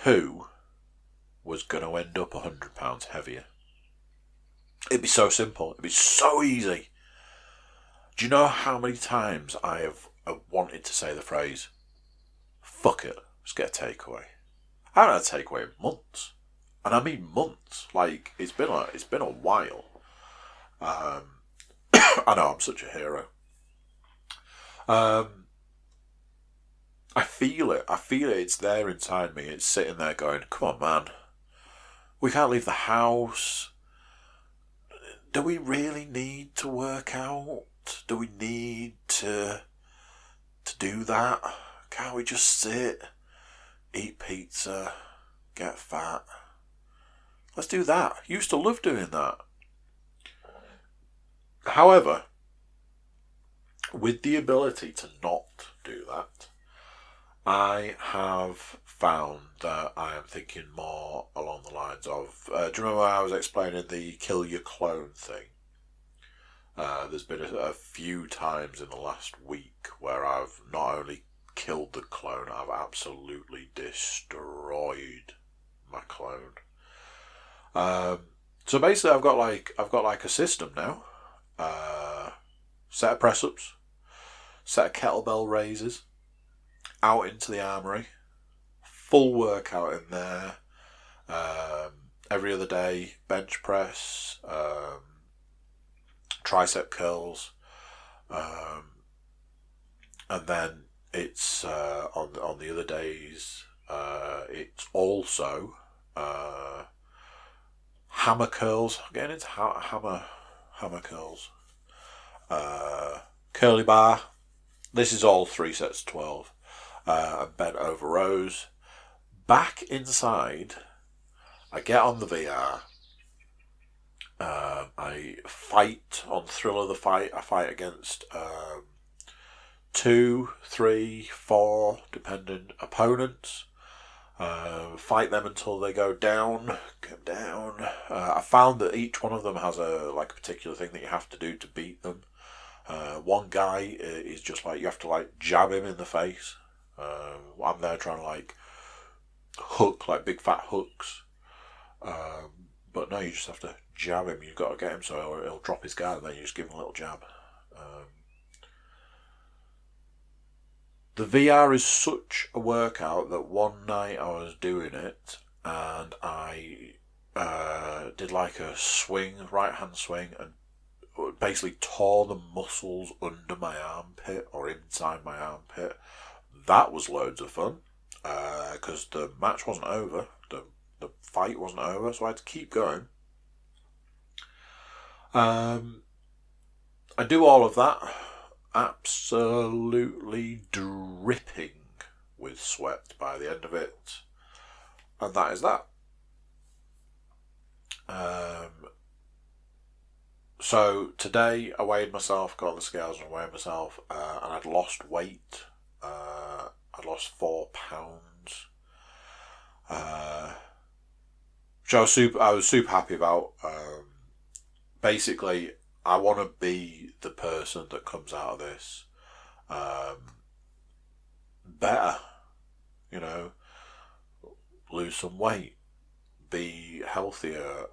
who was going to end up £100 heavier. It'd be so simple. It'd be so easy. Do you know how many times I have wanted to say the phrase, fuck it, let's get a takeaway? I haven't had a takeaway in months. And I mean months. Like, it's been a while. I know, I'm such a hero. I feel it. It's there inside me. It's sitting there going, come on, man. We can't leave the house. Do we really need to work out? Do we need to do that? Can't we just sit, eat pizza, get fat? Let's do that. Used to love doing that. However, with the ability to not do that, I have found that I am thinking more along the lines of, do you remember I was explaining the kill your clone thing? There's been a few times in the last week where I've not only killed the clone, I've absolutely destroyed my clone. So basically I've got like a system now. Set of press-ups, set of kettlebell raises, out into the armory, full workout in there, every other day, bench press, tricep curls, and then it's on the other days, it's also hammer curls. I'm getting into hammer curls, curly bar. This is all 3 sets of 12, and bent over rows. Back inside, I get on the VR. I fight on Thrill of the Fight. I fight against 2, 3, 4, depending opponents. Fight them until they go down. Get down. I found that each one of them has a particular thing that you have to do to beat them. One guy is just you have to jab him in the face. I'm there trying to hook, big fat hooks. But no, you just have to jab him. You've got to get him so he'll drop his guard, and then you just give him a little jab. The VR is such a workout that one night I was doing it and I did a swing, right hand swing, and basically tore the muscles under my armpit or inside my armpit. That was loads of fun because the match wasn't over, the fight wasn't over, so I had to keep going. I do all of that, absolutely dripping with sweat by the end of it, and that is that. So today I weighed myself, got on the scales and weighed myself, and I'd lost weight. I'd lost 4 pounds, which I was super happy about. Basically, I want to be the person that comes out of this better, lose some weight, be healthier.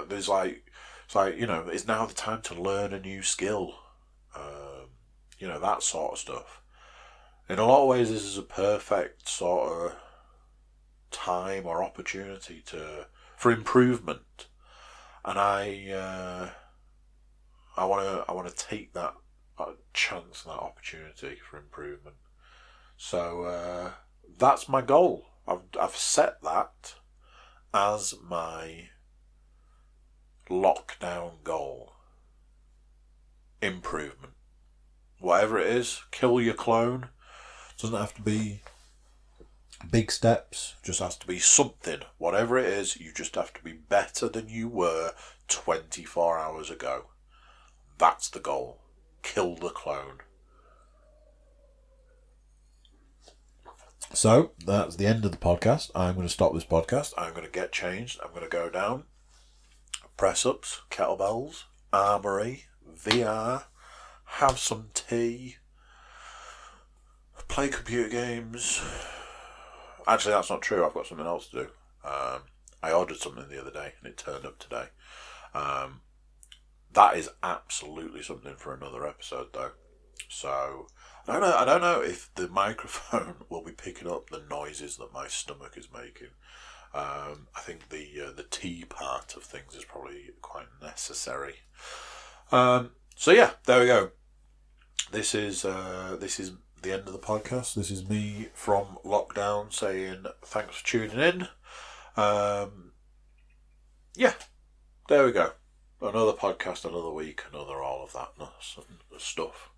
It's now the time to learn a new skill, that sort of stuff. In a lot of ways, this is a perfect sort of time or opportunity for improvement. And I want to take that chance and that opportunity for improvement. So that's my goal. I've set that as my lockdown goal. Improvement. Whatever it is, kill your clone. Doesn't have to be big steps, just has to be something. Whatever it is, you just have to be better than you were 24 hours ago. That's the goal. Kill the clone. So, that's the end of the podcast. I'm going to stop this podcast. I'm going to get changed. I'm going to go down. Press-ups, kettlebells, armory, VR, have some tea, play computer games. Actually, that's not true. I've got something else to do. I ordered something the other day and it turned up today. That is absolutely something for another episode, though. So I don't know if the microphone will be picking up the noises that my stomach is making. I think the tea part of things is probably quite necessary. So yeah, there we go. This is the end of the podcast. This is me from lockdown saying thanks for tuning in. Yeah, there we go. Another podcast, another week, another all of that stuff.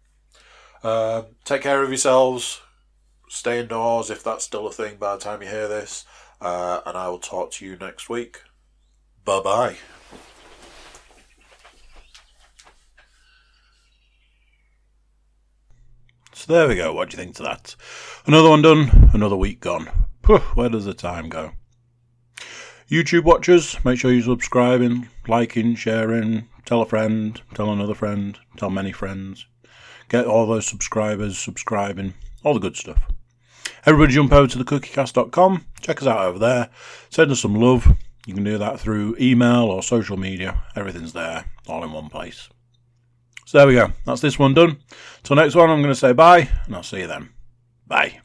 Take care of yourselves. Stay indoors if that's still a thing by the time you hear this. And I will talk to you next week. Bye-bye. So there we go. What do you think to that? Another one done, another week gone. Where does the time go? YouTube watchers, make sure you're subscribing, liking, sharing, tell a friend, tell another friend, tell many friends. Get all those subscribers subscribing, all the good stuff. Everybody jump over to thecookiecast.com, check us out over there, send us some love. You can do that through email or social media. Everything's there, all in one place. So there we go. That's this one done. Till next one, I'm going to say bye, and I'll see you then. Bye.